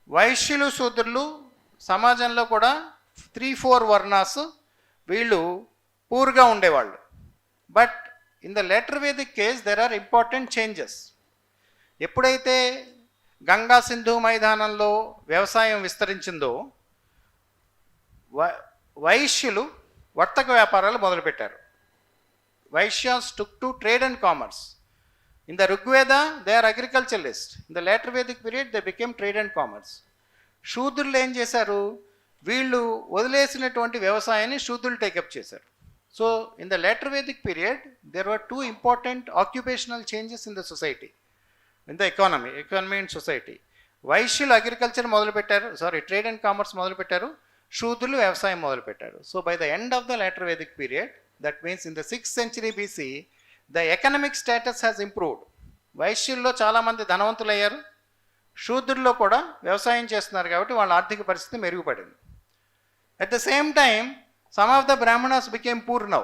వైశ్యులు, శూద్రులు సమాజంలో కూడా 3-4 వర్ణాస్ వీళ్ళు పూర్గా ఉండేవాళ్ళు. But in the later Vedic case there are important changes. ఎప్పుడైతే గంగా సింధు మైదానంలో వ్యవసాయం విస్తరించిందో వైశ్యులు వర్తక వ్యాపారాలు మొదలుపెట్టారు. వైశ్యాస్ టుక్ to trade and commerce. In the Rigveda, they are agriculturalists. In the later Vedic period, they became trade and commerce. శూద్రులు ఏం చేశారు? వీళ్ళు వదిలేసినటువంటి వ్యవసాయాన్ని శూద్రులు టేకప్ చేశారు. So in the later Vedic period there were 2 important occupational changes in the society, in the economy and society. వైశ్యులు agriculture మొదలుపెట్టారు, trade and commerce మొదలుపెట్టారు, శూద్రులు వ్యవసాయం మొదలుపెట్టారు. So by the end of the later Vedic period, that means in the 6th century BC, the economic status has improved. వైశ్యుల్లో చాలామంది ధనవంతులు అయ్యారు, శూద్రుల్లో కూడా వ్యవసాయం చేస్తున్నారు కాబట్టి వాళ్ళ ఆర్థిక పరిస్థితి మెరుగుపడింది. At the same time some of the Brahmanas became poor now.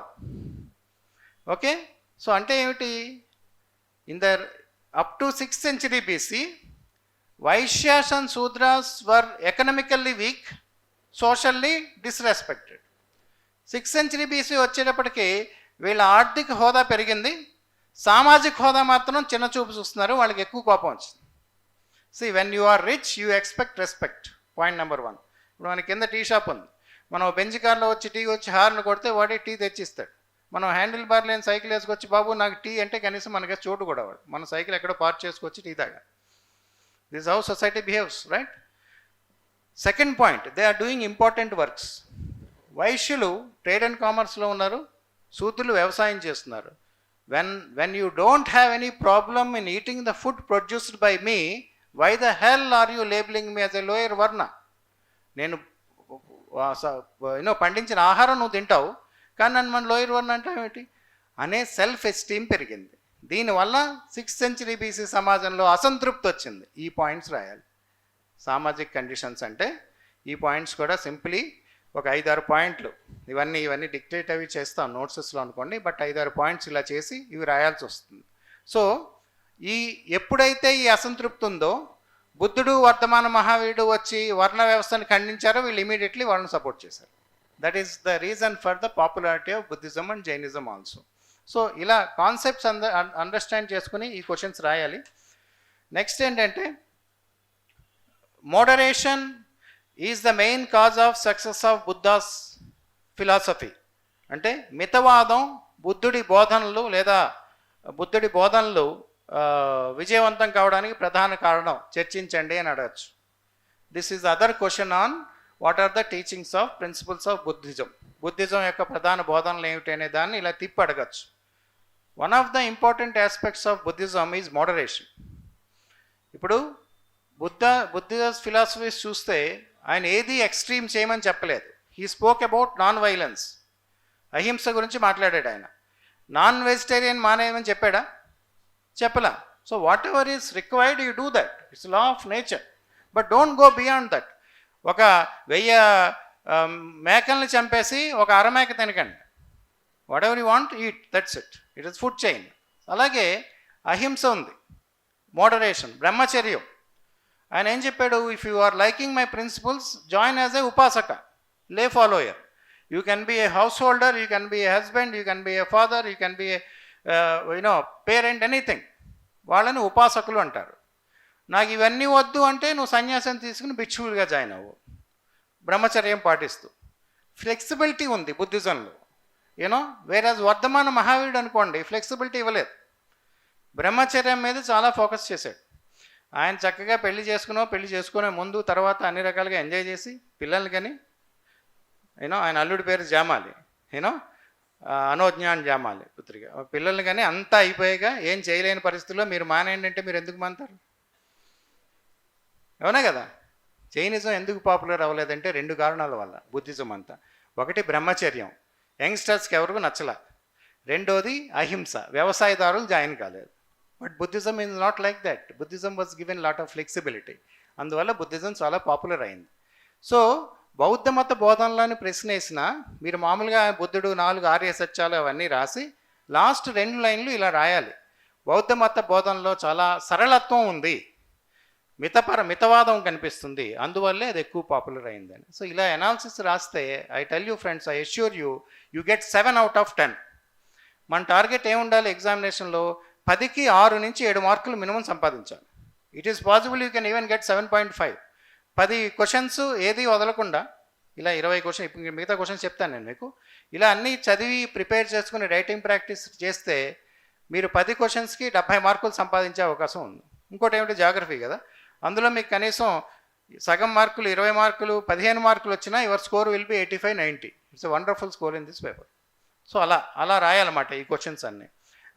Okay, so అంటే ఏమిటి? In the up to 6th century BC, Vaishyas and Shudras were economically week, socially disrespected. 6th century BC వచ్చేటప్పటికి వీళ్ళ ఆర్థిక హోదా పెరిగింది, సామాజిక హోదా మాత్రం చిన్న చూపు చూస్తున్నారు, వాళ్ళకి ఎక్కువ కోపం వచ్చింది. See when you are rich you expect respect, point number 1. ఇప్పుడు మన కింద టీ షాప్ ఉంది, మనం బెంచ్ కార్లో వచ్చి టీ వచ్చి హార్న్ కొడితే వాడే టీ తెచ్చిస్తాడు. మనం హ్యాండిల్ బార్ లేని సైకిల్ వేసుకొచ్చి బాబు నాకు టీ అంటే కనీసం మనకి చోటు కూడా వాడు, మన సైకిల్ ఎక్కడో పార్క్ చేసుకొచ్చి టీ తాగా. This how society behaves, right? Second point, they are doing important works. వైశ్యులు ట్రేడ్ అండ్ కామర్స్లో ఉన్నారు, శూద్రులు వ్యవసాయం చేస్తున్నారు. When you don't have any problem in eating the food produced by me, why the hell are you labelling me as a lower varna? నేను పండించిన ఆహారం నువ్వు తింటావు, కానీ నన్ను మన లోయర్ వర్ణ అంటే ఏమిటి అనే సెల్ఫ్ ఎస్టీమ్ పెరిగింది. దీనివల్ల 6th century BC సమాజంలో అసంతృప్తి వచ్చింది. ఈ పాయింట్స్ రాయాలి. సామాజిక కండిషన్స్ అంటే ఈ పాయింట్స్ కూడా సింప్లీ ఒక 5-6 పాయింట్లు, ఇవన్నీ డిక్టేట్ అవి చేస్తాం నోట్సెస్లో అనుకోండి, బట్ 5-6 పాయింట్స్ ఇలా చేసి ఇవి రాయాల్సి వస్తుంది. సో ఎప్పుడైతే ఈ అసంతృప్తి ఉందో, బుద్ధుడు వర్ధమాన మహావీరుడు వచ్చి వర్ణ వ్యవస్థను ఖండించారో వీళ్ళు ఇమీడియట్లీ వాళ్ళని సపోర్ట్ చేశారు. That is the reason for the popularity of Buddhism and Jainism also. So ఇలా కాన్సెప్ట్స్ అండర్స్టాండ్ చేసుకుని ఈ క్వశ్చన్స్ రాయాలి. నెక్స్ట్ ఏంటంటే, moderation is the main cause of success of Buddha's philosophy. అంటే మితవాదం బుద్ధుడి బోధనలు విజయవంతం కావడానికి ప్రధాన కారణం, చర్చించండి అని అడగచ్చు. This is other question on what are the teachings of principles of Buddhism. Buddhism యొక్క ప్రధాన బోధనలు ఏమిటి అనే దాన్ని ఇలా తిప్పి అడగచ్చు. One of the important aspects of Buddhism is moderation. ఇప్పుడు బుద్ధిస్ట్ ఫిలాసఫీస్ చూస్తే ఆయన ఏది ఎక్స్ట్రీమ్ చేయమని చెప్పలేదు. He spoke about non violence, అహింస గురించి మాట్లాడాడు. ఆయన నాన్ వెజిటేరియన్ మానేయమని చెప్పాడా? చెప్పలా. So whatever is required you do that, it's law of nature, but don't go beyond that. ఒక 1000 మేకల్ని చంపేసి ఒక అరమేక తినకండి. Whatever you want eat, that's it, it is food chain. అలాగే అహింస ఉంది, మోడరేషన్, బ్రహ్మచర్యం. ఆయన ఏం చెప్పాడు? If you are liking my principles, join as a upasaka, lay follower. You can be a householder, you can be a husband, you can be a father, you can be a parent, anything. వాళ్ళని ఉపాసకులు అంటారు. నాకు ఇవన్నీ వద్దు అంటే నువ్వు సన్యాసం తీసుకుని భిక్షువులుగా జాయిన్ అవ్వు, బ్రహ్మచర్యం పాటిస్తూ. ఫ్లెక్సిబిలిటీ ఉంది బుద్ధిజంలో, వేరేజ్ వర్ధమాన మహావీరుడు అనుకోండి ఫ్లెక్సిబిలిటీ ఇవ్వలేదు, బ్రహ్మచర్యం మీద చాలా ఫోకస్ చేశాడు. ఆయన చక్కగా పెళ్లి చేసుకునే ముందు తర్వాత అన్ని రకాలుగా ఎంజాయ్ చేసి పిల్లల్ని కానీ ఆయన అల్లుడి పేరు జామాలి, అనోజ్ఞాన్ జామాలి పుత్రిక, పిల్లల్ని కానీ అంతా అయిపోయాక ఏం చేయలేని పరిస్థితుల్లో మీరు మానేయండి అంటే మీరు ఎందుకు మానుతారు? అవునా కదా? జైనిజం ఎందుకు పాపులర్ అవ్వలేదంటే 2 కారణాల వల్ల బుద్ధిజం అంతా. ఒకటి బ్రహ్మచర్యం, యంగ్స్టర్స్కి ఎవరికి నచ్చల. రెండోది అహింస, వ్యవసాయదారులు జాయిన్ కాలేదు. But Buddhism is not like that. Buddhism was given lot of flexibility. అందువల్ల బుద్ధిజం చాలా పాపులర్ అయింది. సో బౌద్ధ మత బోధనలను ప్రశ్న వేసిన మీరు మామూలుగా బుద్ధుడు 4 ఆర్య సత్యాలు అవన్నీ రాసి లాస్ట్ 2 లైన్లు ఇలా రాయాలి. బౌద్ధ మత బోధనలో చాలా సరళత్వం ఉంది, మితవాదం కనిపిస్తుంది, అందువల్లే అది ఎక్కువ పాపులర్ అయిందని. సో ఇలా అనాలిసిస్ రాస్తే I tell you friends, I assure you get 7 out of 10. మన టార్గెట్ ఏముండాలి ఎగ్జామినేషన్లో? 10కి 6 నుంచి 7 మార్కులు మినిమం సంపాదించాలి. It is possible you can even get 7.5. 10 questions ఏది వదలకుండా ఇలా 20 క్వశ్చన్, ఇప్పుడు మిగతా క్వశ్చన్స్ చెప్తాను నేను మీకు. ఇలా అన్నీ చదివి ప్రిపేర్ చేసుకుని రైటింగ్ ప్రాక్టీస్ చేస్తే మీరు 10 క్వశ్చన్స్కి 70 మార్కులు సంపాదించే అవకాశం ఉంది. ఇంకోటి ఏమిటి, జాగ్రఫీ కదా, అందులో మీకు కనీసం సగం మార్కులు 20 మార్కులు 15 మార్కులు వచ్చినా your score will be 85-90. It's a wonderful score in this paper. So అలా రాయాలన్నమాట ఈ క్వశ్చన్స్ అన్నీ.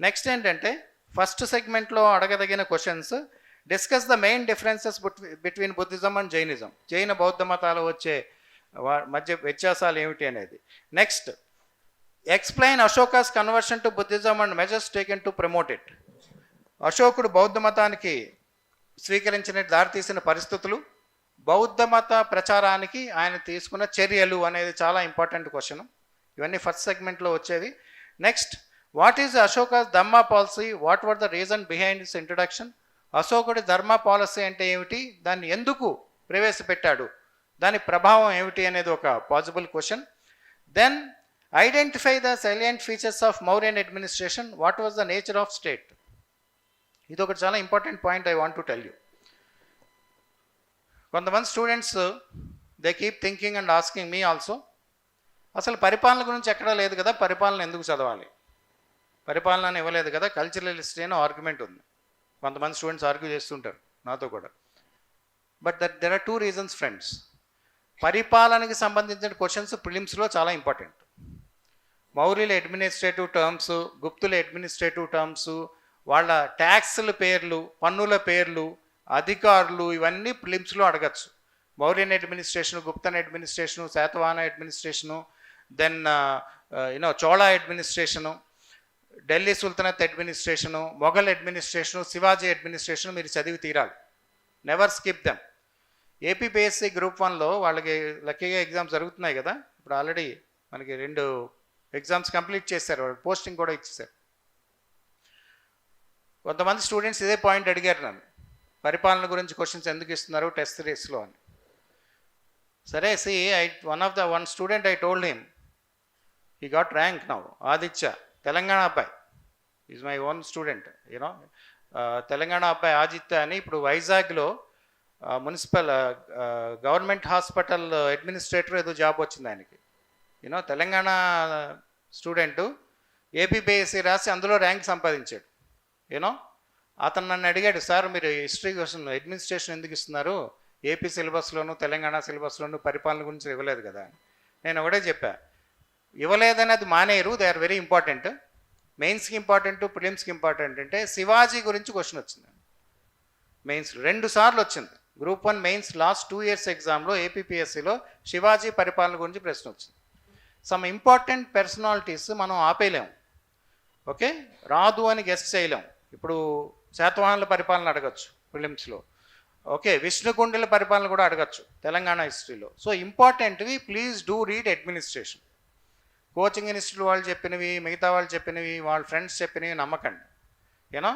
నెక్స్ట్ ఏంటంటే ఫస్ట్ సెగ్మెంట్లో అడగదగిన questions, discuss the main differences between Buddhism and Jainism. జైన బౌద్ధ మతాలు వచ్చే మధ్య వ్యత్యాసాలు ఏమిటి అనేది. Next, explain Ashoka's conversion to Buddhism and measures taken to promote it. అశోకుడు బౌద్ధ మతానికి స్వీకరించిన దారితీసిన పరిస్థితులు, బౌద్ధ మత ప్రచారానికి ఆయన తీసుకున్న చర్యలు అనేది చాలా ఇంపార్టెంట్ క్వశ్చన్. ఇవన్నీ ఫస్ట్ సెగ్మెంట్లో వచ్చేవి. Next, what is Ashoka's dharma policy, what were the reason behind this introduction. అశోకుడి ధర్మ పాలసీ అంటే ఏమిటి, దాన్ని ఎందుకు ప్రవేశపెట్టాడు, దాని ప్రభావం ఏమిటి అనేది ఒక possible question. Then identify the silent features of Mauryan administration, what was the nature of state. ఇది ఒకటి చాలా important point I want to tell you. కొంతమంది students they keep thinking and asking me also, అసలు పరిపాలన గురించి ఎక్కడా లేదు కదా, పరిపాలన ఎందుకు చదవాలి, పరిపాలన ఇవ్వలేదు కదా, కల్చరల్ హిస్టరీ అని ఆర్గ్యుమెంట్ ఉంది. కొంతమంది స్టూడెంట్స్ ఆర్గ్యూ చేస్తుంటారు నాతో కూడా. But there are 2 reasons friends. పరిపాలనకి సంబంధించిన క్వశ్చన్స్ ప్రిలిమ్స్లో చాలా ఇంపార్టెంట్. మౌర్యుల అడ్మినిస్ట్రేటివ్ టర్మ్స్, గుప్తుల అడ్మినిస్ట్రేటివ్ టర్మ్స్, వాళ్ళ ట్యాక్స్ల పేర్లు, పన్నుల పేర్లు, అధికారులు, ఇవన్నీ ప్రిలిమ్స్లో అడగచ్చు. Mauryan administration, Guptan administration, Satavahana administration, then Chola administration, Delhi sultanate administration, Mughal administration, Shivaji administration మీరు చదివి తీరాలి. Never skip them. APPSC group 1లో వాళ్ళకి లక్కీగా ఎగ్జామ్స్ జరుగుతున్నాయి కదా, ఇప్పుడు ఆల్రెడీ మనకి 2 ఎగ్జామ్స్ కంప్లీట్ చేశారు, వాళ్ళు పోస్టింగ్ కూడా ఇచ్చేసారు. కొంతమంది స్టూడెంట్స్ ఇదే పాయింట్ అడిగారు నన్ను, పరిపాలన గురించి క్వశ్చన్స్ ఎందుకు ఇస్తున్నారు టెస్ట్ సిరీస్లో అని. సరే, one student I told him, he got rank now, Aditya, Telangana అబ్బాయి, is my own student, you know, Telangana అబ్బాయి ఆదిత్య అని. ఇప్పుడు వైజాగ్లో మున్సిపల్ గవర్నమెంట్ హాస్పిటల్ అడ్మినిస్ట్రేటర్ ఏదో జాబ్ వచ్చింది ఆయనకి. యూనో, తెలంగాణ స్టూడెంటు ఏపీపీఎస్సీ రాసి అందులో ర్యాంక్ సంపాదించాడు. యూనో, అతను నన్ను అడిగాడు, సార్ మీరు హిస్టరీ క్వశ్చన్ అడ్మినిస్ట్రేషన్ ఎందుకు ఇస్తున్నారు, ఏపీ సిలబస్లోను తెలంగాణ సిలబస్లోను పరిపాలన గురించి ఇవ్వలేదు కదా. నేను ఒకటే చెప్పా, ఇవ్వలేదని అది మానేరు, దే ఆర్ వెరీ ఇంపార్టెంట్. మెయిన్స్కి ఇంపార్టెంట్, ప్రిలిమ్స్కి ఇంపార్టెంట్. అంటే శివాజీ గురించి క్వశ్చన్ వచ్చింది మెయిన్స్ 2 సార్లు వచ్చింది. గ్రూప్ 1 మెయిన్స్ లాస్ట్ 2 years ఎగ్జామ్లో ఏపీపీఎస్సీలో శివాజీ పరిపాలన గురించి ప్రశ్న వచ్చింది. సమ్ ఇంపార్టెంట్ పర్సనాలిటీస్ మనం ఆపేయలేము, ఓకే, రాదు అని గెస్ట్ చేయలేం. ఇప్పుడు శాతవాహనుల పరిపాలన అడగచ్చు ప్రిలిమ్స్లో, ఓకే, విష్ణుకుండిల పరిపాలన కూడా అడగచ్చు తెలంగాణ హిస్టరీలో. సో ఇంపార్టెంట్వి please do read administration. Coaching institute వాళ్ళు చెప్పినవి, మిగతా వాళ్ళు చెప్పినవి, వాళ్ళ ఫ్రెండ్స్ చెప్పినవి నమ్మకండి. యూనో,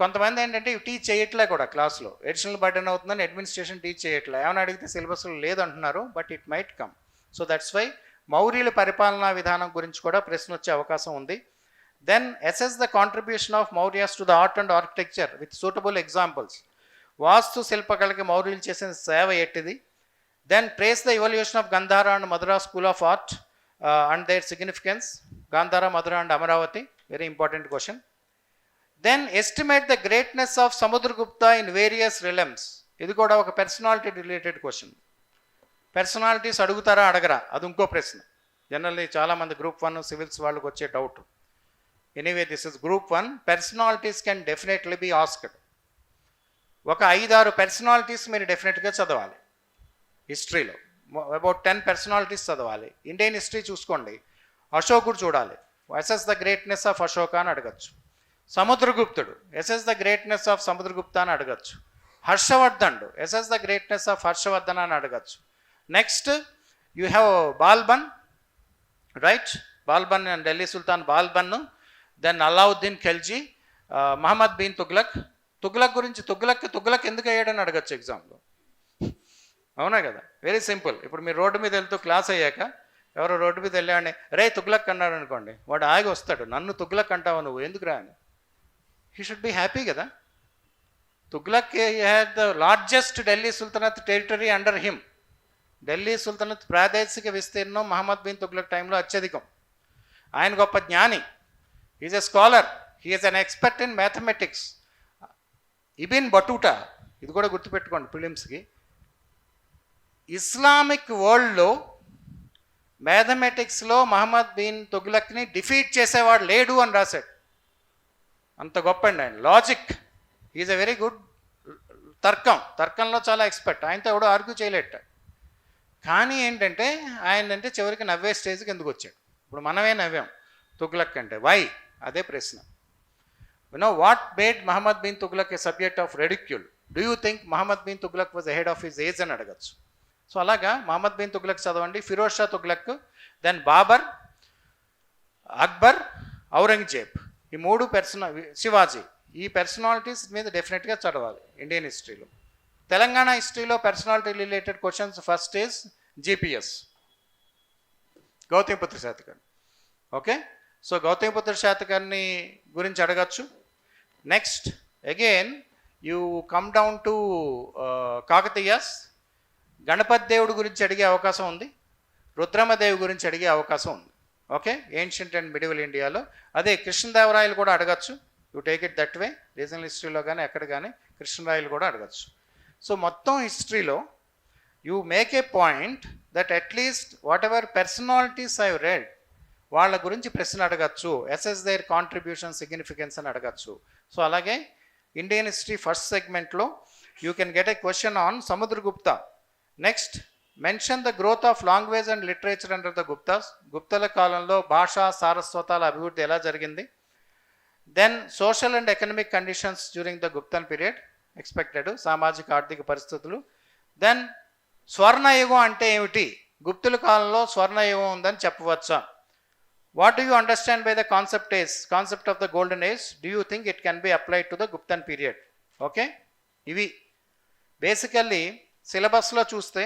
కొంతమంది ఏంటంటే ఇవి టీచ్ చేయట్లే కూడా క్లాస్లో, ఎడిషనల్ బర్డెన్ అవుతుందని అడ్మినిస్ట్రేషన్ టీచ్ చేయట్లే. ఏమైనా అడిగితే సిలబస్లో లేదంటున్నారు, but it might come. So that's why మౌర్యుల పరిపాలనా విధానం గురించి కూడా ప్రశ్న వచ్చే అవకాశం ఉంది. Then assess the contribution of Mauryas to the art and architecture with suitable examples. వాస్తు శిల్పకళకి మౌర్యులు చేసిన సేవ ఎట్టిది. Then trace the evolution of Gandhara and Mathura school of art and their significance. Gandhara, Mathura and Amaravati, very important question. Then estimate the greatness of Samudragupta in various realms. ఇది కూడా ఒక personality related question. Personalities అడుగుతారా అడగరా అది ఇంకో ప్రశ్న. జనరల్లీ చాలామంది గ్రూప్ 1 సివిల్స్ వాళ్ళకి వచ్చే doubt. Anyway this is group 1. Personalities can definitely be asked. ఒక 5-6 పర్సనాలిటీస్ మీరు డెఫినెట్గా చదవాలి హిస్టరీలో. అబౌట్ 10 పర్సనాలిటీస్ చదవాలి. ఇండియన్ హిస్టరీ చూసుకోండి, అశోకుడు చూడాలి, assess the greatness of Ashoka అని అడగచ్చు. సముద్రగుప్తుడు, assess the greatness of Samudragupta అని అడగచ్చు. హర్షవర్ధనుడు, assess the greatness of Harshavardhan అని అడగచ్చు. Next you have Balban, right, Balban Delhi sultan Balban. Then Alauddin Khilji, Muhammad bin Tughlaq, Tughlaq ఎందుకు అయ్యాడని అడగచ్చు ఎగ్జామ్లో. అవునా కదా, వెరీ సింపుల్. ఇప్పుడు మీరు రోడ్డు మీద వెళ్తూ క్లాస్ అయ్యాక ఎవరో రోడ్డు మీద వెళ్ళాడని రే తుగ్లక్ అన్నాడు అనుకోండి, వాడు ఆగి వస్తాడు, నన్ను తుగ్లక్ అంటావా నువ్వు, ఎందుకు రా అని. హీ షుడ్ బి హ్యాపీ కదా. Tughlaq had the largest Delhi sultanate territory under him. Delhi sultanate ప్రాదేశిక విస్తీర్ణం మహమ్మద్ బిన్ తుగ్లక్ టైంలో అత్యధికం. ఆయన గొప్ప జ్ఞాని, is a scholar, he is an expert in mathematics. Ibn Battuta, ఇది కూడా గుర్తుపెట్టుకోండి ప్రిలిమ్స్కి, ఇస్లామిక్ వరల్డ్లో మ్యాథమెటిక్స్లో మహమ్మద్ బిన్ తుగ్లక్ని డిఫీట్ చేసేవాడు లేడు అని రాశాడు. అంత గొప్ప అండి ఆయన. Logic, is a very good. తర్కంలో చాలా ఎక్స్పర్ట్. ఆయనతో ఎవడో ఆర్గ్యూ చేయలేట. కానీ ఏంటంటే ఆయన అంటే చివరికి నవ్వే స్టేజ్కి ఎందుకు వచ్చాడు. ఇప్పుడు మనమే నవ్వాం తుగ్లక్ అంటే, వై? అదే ప్రశ్న. What made Muhammad bin Tughlaq a subject of ridicule? Do you think Muhammad bin Tughlaq was ahead of his age అని అడగచ్చు. సో అలాగా మహమ్మద్ బిన్ తుగ్లక్ చదవండి, ఫిరోజ్ షా తుగ్లక్, దెన్ బాబర్, అక్బర్, ఔరంగజేబ్, ఈ మూడు శివాజీ, ఈ పర్సనాలిటీస్ మీద డెఫినెట్గా చదవాలి ఇండియన్ హిస్టరీలో. తెలంగాణ హిస్టరీలో personality related questions first is GPS, Gautamiputra Satakarni. Okay, so Gautamiputra Satakarni గురించి అడగచ్చు. Next again you come down to Kakatiyas. Ganapati దేవుడు గురించి అడిగే అవకాశం ఉంది, రుద్రమదేవి గురించి అడిగే అవకాశం ఉంది. ఓకే, ఏన్షియంట్ అండ్ మిడివల్ ఇండియాలో. అదే కృష్ణదేవరాయలు కూడా అడగచ్చు. You take it that way. Regional హిస్టరీలో కానీ ఎక్కడ కానీ కృష్ణరాయలు కూడా అడగచ్చు. సో మొత్తం హిస్టరీలో you make a point that at least what ever personalities I read, వాళ్ళ గురించి ప్రశ్న అడగచ్చు. అసెస్ దేర్ కాంట్రిబ్యూషన్ సిగ్నిఫికెన్స్ అని అడగచ్చు. సో అలాగే ఇండియన్ హిస్టరీ ఫస్ట్ సెగ్మెంట్లో you can get a question on Samudragupta. Next, mention the growth of language and literature under the Guptas. గుప్తల కాలంలో భాషా సారస్వతాల అభివృద్ధి ఎలా జరిగింది. Then social and economic conditions during the Guptan period, expected సామాజిక ఆర్థిక పరిస్థితులు. దెన్ స్వర్ణయుగం అంటే ఏమిటి, గుప్తుల కాలంలో స్వర్ణయుగం ఉందని చెప్పవచ్చా. What do you understand by the concept of the golden age. Do you think it can be applied to the Guptan period. Okay, ఇవి బేసికల్లీ సిలబస్లో చూస్తే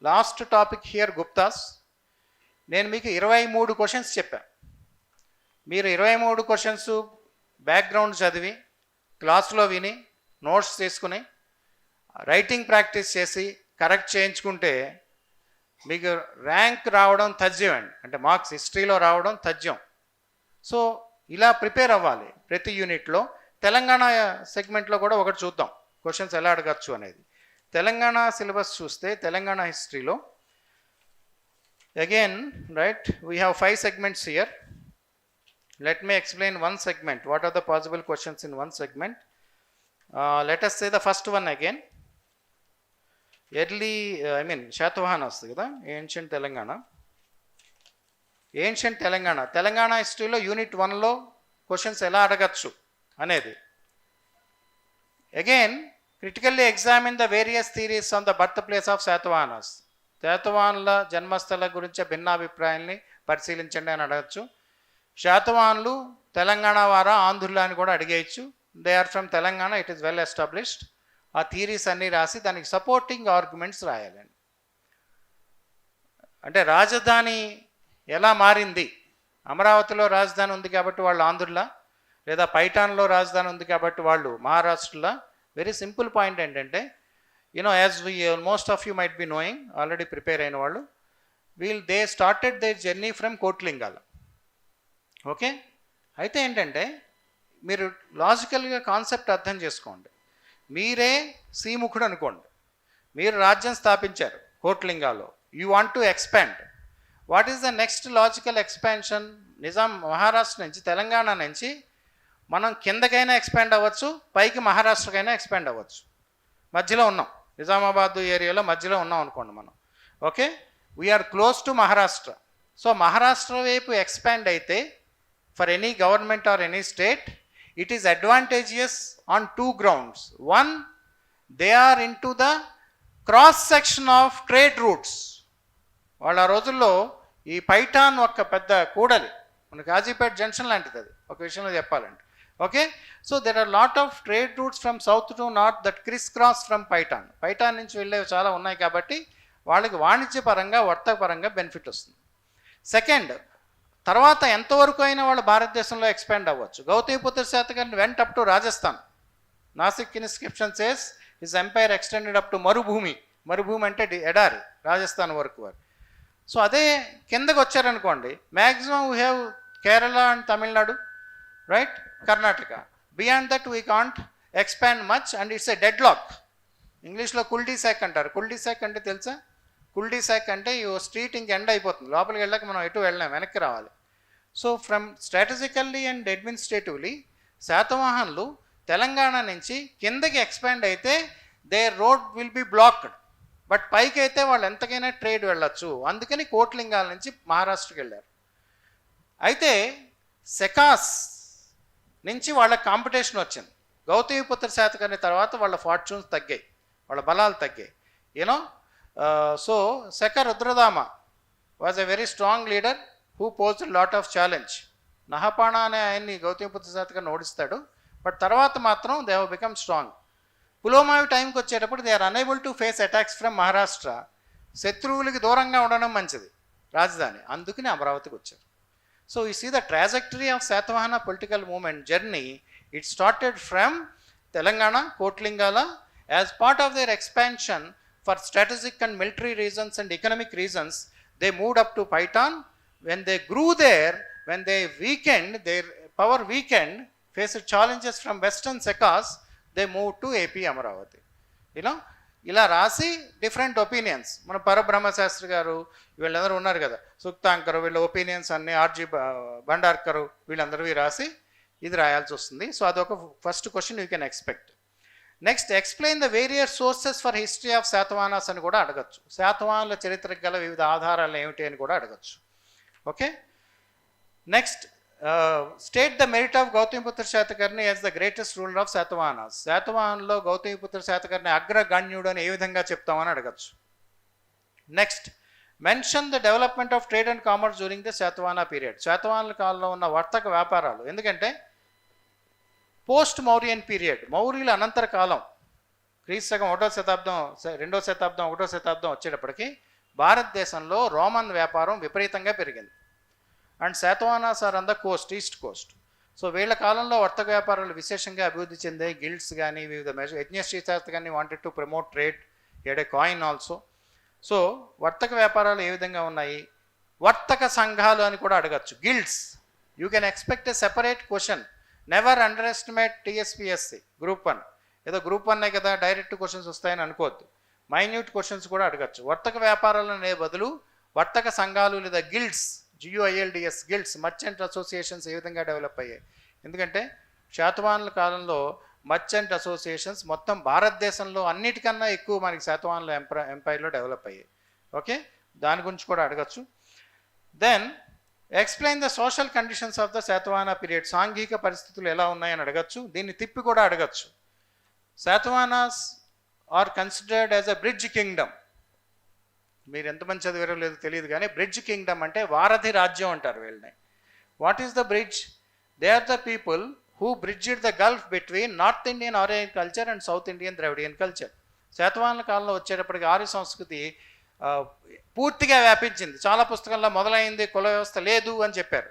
లాస్ట్ టాపిక్ హియర్ గుప్తాస్. నేను మీకు 23 క్వశ్చన్స్ చెప్పాను. మీరు 23 క్వశ్చన్స్ బ్యాక్గ్రౌండ్ చదివి, క్లాస్లో విని, నోట్స్ తీసుకుని, రైటింగ్ ప్రాక్టీస్ చేసి కరెక్ట్ చేయించుకుంటే మీకు ర్యాంక్ రావడం తథ్యం అండి. అంటే మార్క్స్ హిస్టరీలో రావడం తథ్యం. సో ఇలా ప్రిపేర్ అవ్వాలి ప్రతి యూనిట్లో. తెలంగాణ సెగ్మెంట్లో కూడా ఒకటి చూద్దాం క్వశ్చన్స్ ఎలా అడగచ్చు అనేది. తెలంగాణ సిలబస్ చూస్తే తెలంగాణ హిస్టరీలో again right we have 5 segments here. Let me explain one segment. What are the possible questions in one segment? Let us say the first one again. Early, Satavahana వస్తుంది కదా, ఏన్షియంట్ తెలంగాణ హిస్టరీలో యూనిట్ 1లో క్వశ్చన్స్ ఎలా అడగచ్చు అనేది. Again critically examine the various theories on the birth place of Satavahanas. శాతవాహనుల జన్మస్థల గురించి భిన్నాభిప్రాయాల్ని పరిశీలించండి అని అడగచ్చు. శాతవాహనులు తెలంగాణ వారా ఆంధ్రుల అని కూడా అడిగేయచ్చు. They are from Telangana, it is well established. ఆ థియరీస్ అన్నీ రాసి దానికి సపోర్టింగ్ ఆర్గ్యుమెంట్స్ రాయాలండి. అంటే రాజధాని ఎలా మారింది, అమరావతిలో రాజధాని ఉంది కాబట్టి వాళ్ళు ఆంధ్రుల, లేదా పైఠాన్లో రాజధాని ఉంది కాబట్టి వాళ్ళు మహారాష్ట్రలా. వెరీ సింపుల్ పాయింట్ ఏంటంటే, as we most of you might be knowing, already prepare అయిన వాళ్ళు, they started their journey from Kotlingala. Okay, అయితే ఏంటంటే మీరు లాజికల్గా కాన్సెప్ట్ అర్థం చేసుకోండి. మీరే శ్రీముఖుడు అనుకోండి, మీరు రాజ్యం స్థాపించారు కోట్లింగాలో, you want to expand. What is the next logical expansion? Maharashtra నుంచి, తెలంగాణ నుంచి మనం కిందకైనా ఎక్స్పాండ్ అవ్వచ్చు, పైకి మహారాష్ట్రకైనా ఎక్స్పాండ్ అవ్వచ్చు. మధ్యలో ఉన్నాం, నిజామాబాద్ ఏరియాలో మధ్యలో ఉన్నాం అనుకోండి మనం. Okay, we're close to Maharashtra. So Maharashtra వైపు ఎక్స్పాండ్ అయితే for any government or any state, it is advantageous on 2 grounds. One, they are into the cross section of trade routes. వాళ్ళ రోజుల్లో ఈ పైఠాన్ ఒక పెద్ద కూడలి, మన కాజీపేట జంక్షన్ లాంటిది. అది ఒక విషయంలో చెప్పాలంటే okay, so there are lot of trade routes from south to north that criss cross from Paithan. Paithan నుంచి వెళ్ళేవి చాలా ఉన్నాయి కాబట్టి వాళ్ళకి వాణిజ్యపరంగా వర్తకపరంగా బెనిఫిట్ వస్తుంది. సెకండ్, తర్వాత ఎంతవరకు అయినా వాళ్ళు భారతదేశంలో ఎక్స్పాండ్ అవ్వచ్చు. Gautamiputra Satakarni went up to Rajasthan. Nasik inscription says his empire extended up to marubhumi. మరుభూమి అంటే ఎడారి, రాజస్థాన్ వరకు వారు. సో అదే కిందకు వచ్చారనుకోండి, maximum we have Kerala and Tamil Nadu, right, Karnataka. Beyond that we can't expand much and it's a deadlock. ఇంగ్లీష్లో కుల్డీసాక్ అంటారు. కుల్డీసాక్ అంటే తెలుసా? కుల్డీసాక్ అంటే ఈ స్ట్రీట్ ఇంక ఎండ్ అయిపోతుంది, లోపలికి వెళ్ళాక మనం ఎటు వెళ్ళాం, వెనక్కి రావాలి. So from strategically and administratively శాతవాహనులు తెలంగాణ నుంచి కిందకి ఎక్స్పాండ్ అయితే their road will be blocked. But పైకి అయితే వాళ్ళు ఎంతకైనా ట్రేడ్ వెళ్ళొచ్చు. అందుకని కోట్లింగాల నుంచి మహారాష్ట్రకి వెళ్ళారు. అయితే సెకాస్ నుంచి వాళ్ళ కాంపిటీషన్ వచ్చింది. గౌతమిపుత్ర శాతకర్ణి తర్వాత వాళ్ళ ఫార్చ్యూన్స్ తగ్గాయి, వాళ్ళ బలాలు తగ్గాయి. You know, so Shaka Rudradama was a very strong leader who posed lot of challenge. Nahapana అనే ఆయన్ని గౌతమిపుత్ర శాతకర్ణి ఓడిస్తాడు. బట్ తర్వాత మాత్రం they have become strong. Pulumavi టైంకి వచ్చేటప్పుడు they are unable to face attacks from Maharashtra. శత్రువులకి దూరంగా ఉండడం మంచిది రాజధాని, అందుకని అమరావతికి వచ్చారు. So you see the trajectory of Satavahana political movement journey. It started from Telangana, Kotlingala. As part of their expansion for strategic and military reasons and economic reasons, they moved up to Paitan. When they grew there, when they weakened, their power weakened, faced challenges from western Sekas, they moved to AP Amaravati. You know, ఇలా రాసి different opinions, మన పరబ్రహ్మ శాస్త్రి గారు వీళ్ళందరూ ఉన్నారు కదా, సుక్తాంకరు, వీళ్ళ opinions అన్నీ, ఆర్జీ భండార్కరు, వీళ్ళందరూ రాసి ఇది రాయాల్సి వస్తుంది. సో అదొక first question you can expect. Next, explain the various sources for history of Satavahanas అని కూడా అడగచ్చు. శాతవాహనుల చరిత్రకు గల వివిధ ఆధారాలు ఏమిటి అని కూడా అడగచ్చు. Okay, next, state the merit of Gautamiputra Satakarni as the greatest ruler of Satavahanas. శాతవాహనంలో గౌతమిపుత్ర శాతకర్ణి అగ్రగణ్యుడు అని ఏ విధంగా చెప్తామని అడగచ్చు. Next, mention the development of trade and commerce during the Satavahana period. శాతవాహనుల కాలంలో ఉన్న వర్తక వ్యాపారాలు, ఎందుకంటే పోస్ట్ మౌర్యన్ పీరియడ్, మౌర్యుల అనంతర కాలం, క్రీస్తకం 1వ శతాబ్దం 2వ శతాబ్దం 1వ శతాబ్దం వచ్చేటప్పటికి భారతదేశంలో రోమన్ వ్యాపారం విపరీతంగా పెరిగింది. And Satavahanas are on the coast, east coast. So వీళ్ళ కాలంలో వర్తక వ్యాపారాలు విశేషంగా అభివృద్ధి చెందాయి. గిల్డ్స్ కానీ వివిధ యజ్ఞశ్రీశాస్త్రి కానీ wanted to promote trade, ed A coin also. So వర్తక వ్యాపారాలు ఏ విధంగా ఉన్నాయి? వర్తక సంఘాలు అని కూడా అడగచ్చు. Guilds, you can expect a separate question. Never under estimate TSPSC group 1. ఏదో గ్రూప్ 1 కదా డైరెక్ట్ క్వశ్చన్స్ వస్తాయని అనుకోవద్దు, మైన్యూట్ క్వశ్చన్స్ కూడా అడగచ్చు. వర్తక వ్యాపారాలు అనే బదులు వర్తక సంఘాలు లేదా guilds, GUILDS, guilds, merchant associations ఏ విధంగా డెవలప్ అయ్యాయి? ఎందుకంటే శాతవాహనుల కాలంలో మర్చెంట్ అసోసియేషన్స్ మొత్తం భారతదేశంలో అన్నిటికన్నా ఎక్కువ మనకి శాతవాహనుల ఎంపైర్లో డెవలప్ అయ్యాయి. ఓకే, దాని గురించి కూడా అడగచ్చు. Then explain the social conditions of the Satavahana period. సాంఘిక పరిస్థితులు ఎలా ఉన్నాయని అడగచ్చు. దీన్ని తిప్పి కూడా అడగచ్చు. Satavahanas are considered as a bridge kingdom. మీరు ఎంతమంది చదివారో లేదో తెలియదు కానీ బ్రిడ్జ్ కింగ్డమ్ అంటే వారధి రాజ్యం అంటారు వీళ్ళని. What is the bridge? They are the people who bridged the gulf between north Indian Aryan culture and south Indian Dravidian culture. శాతవాహనుల కాలంలో వచ్చేటప్పటికి ఆర్య సంస్కృతి పూర్తిగా వ్యాపించింది. చాలా పుస్తకాల్లో మొదలైంది, కుల వ్యవస్థ లేదు అని చెప్పారు.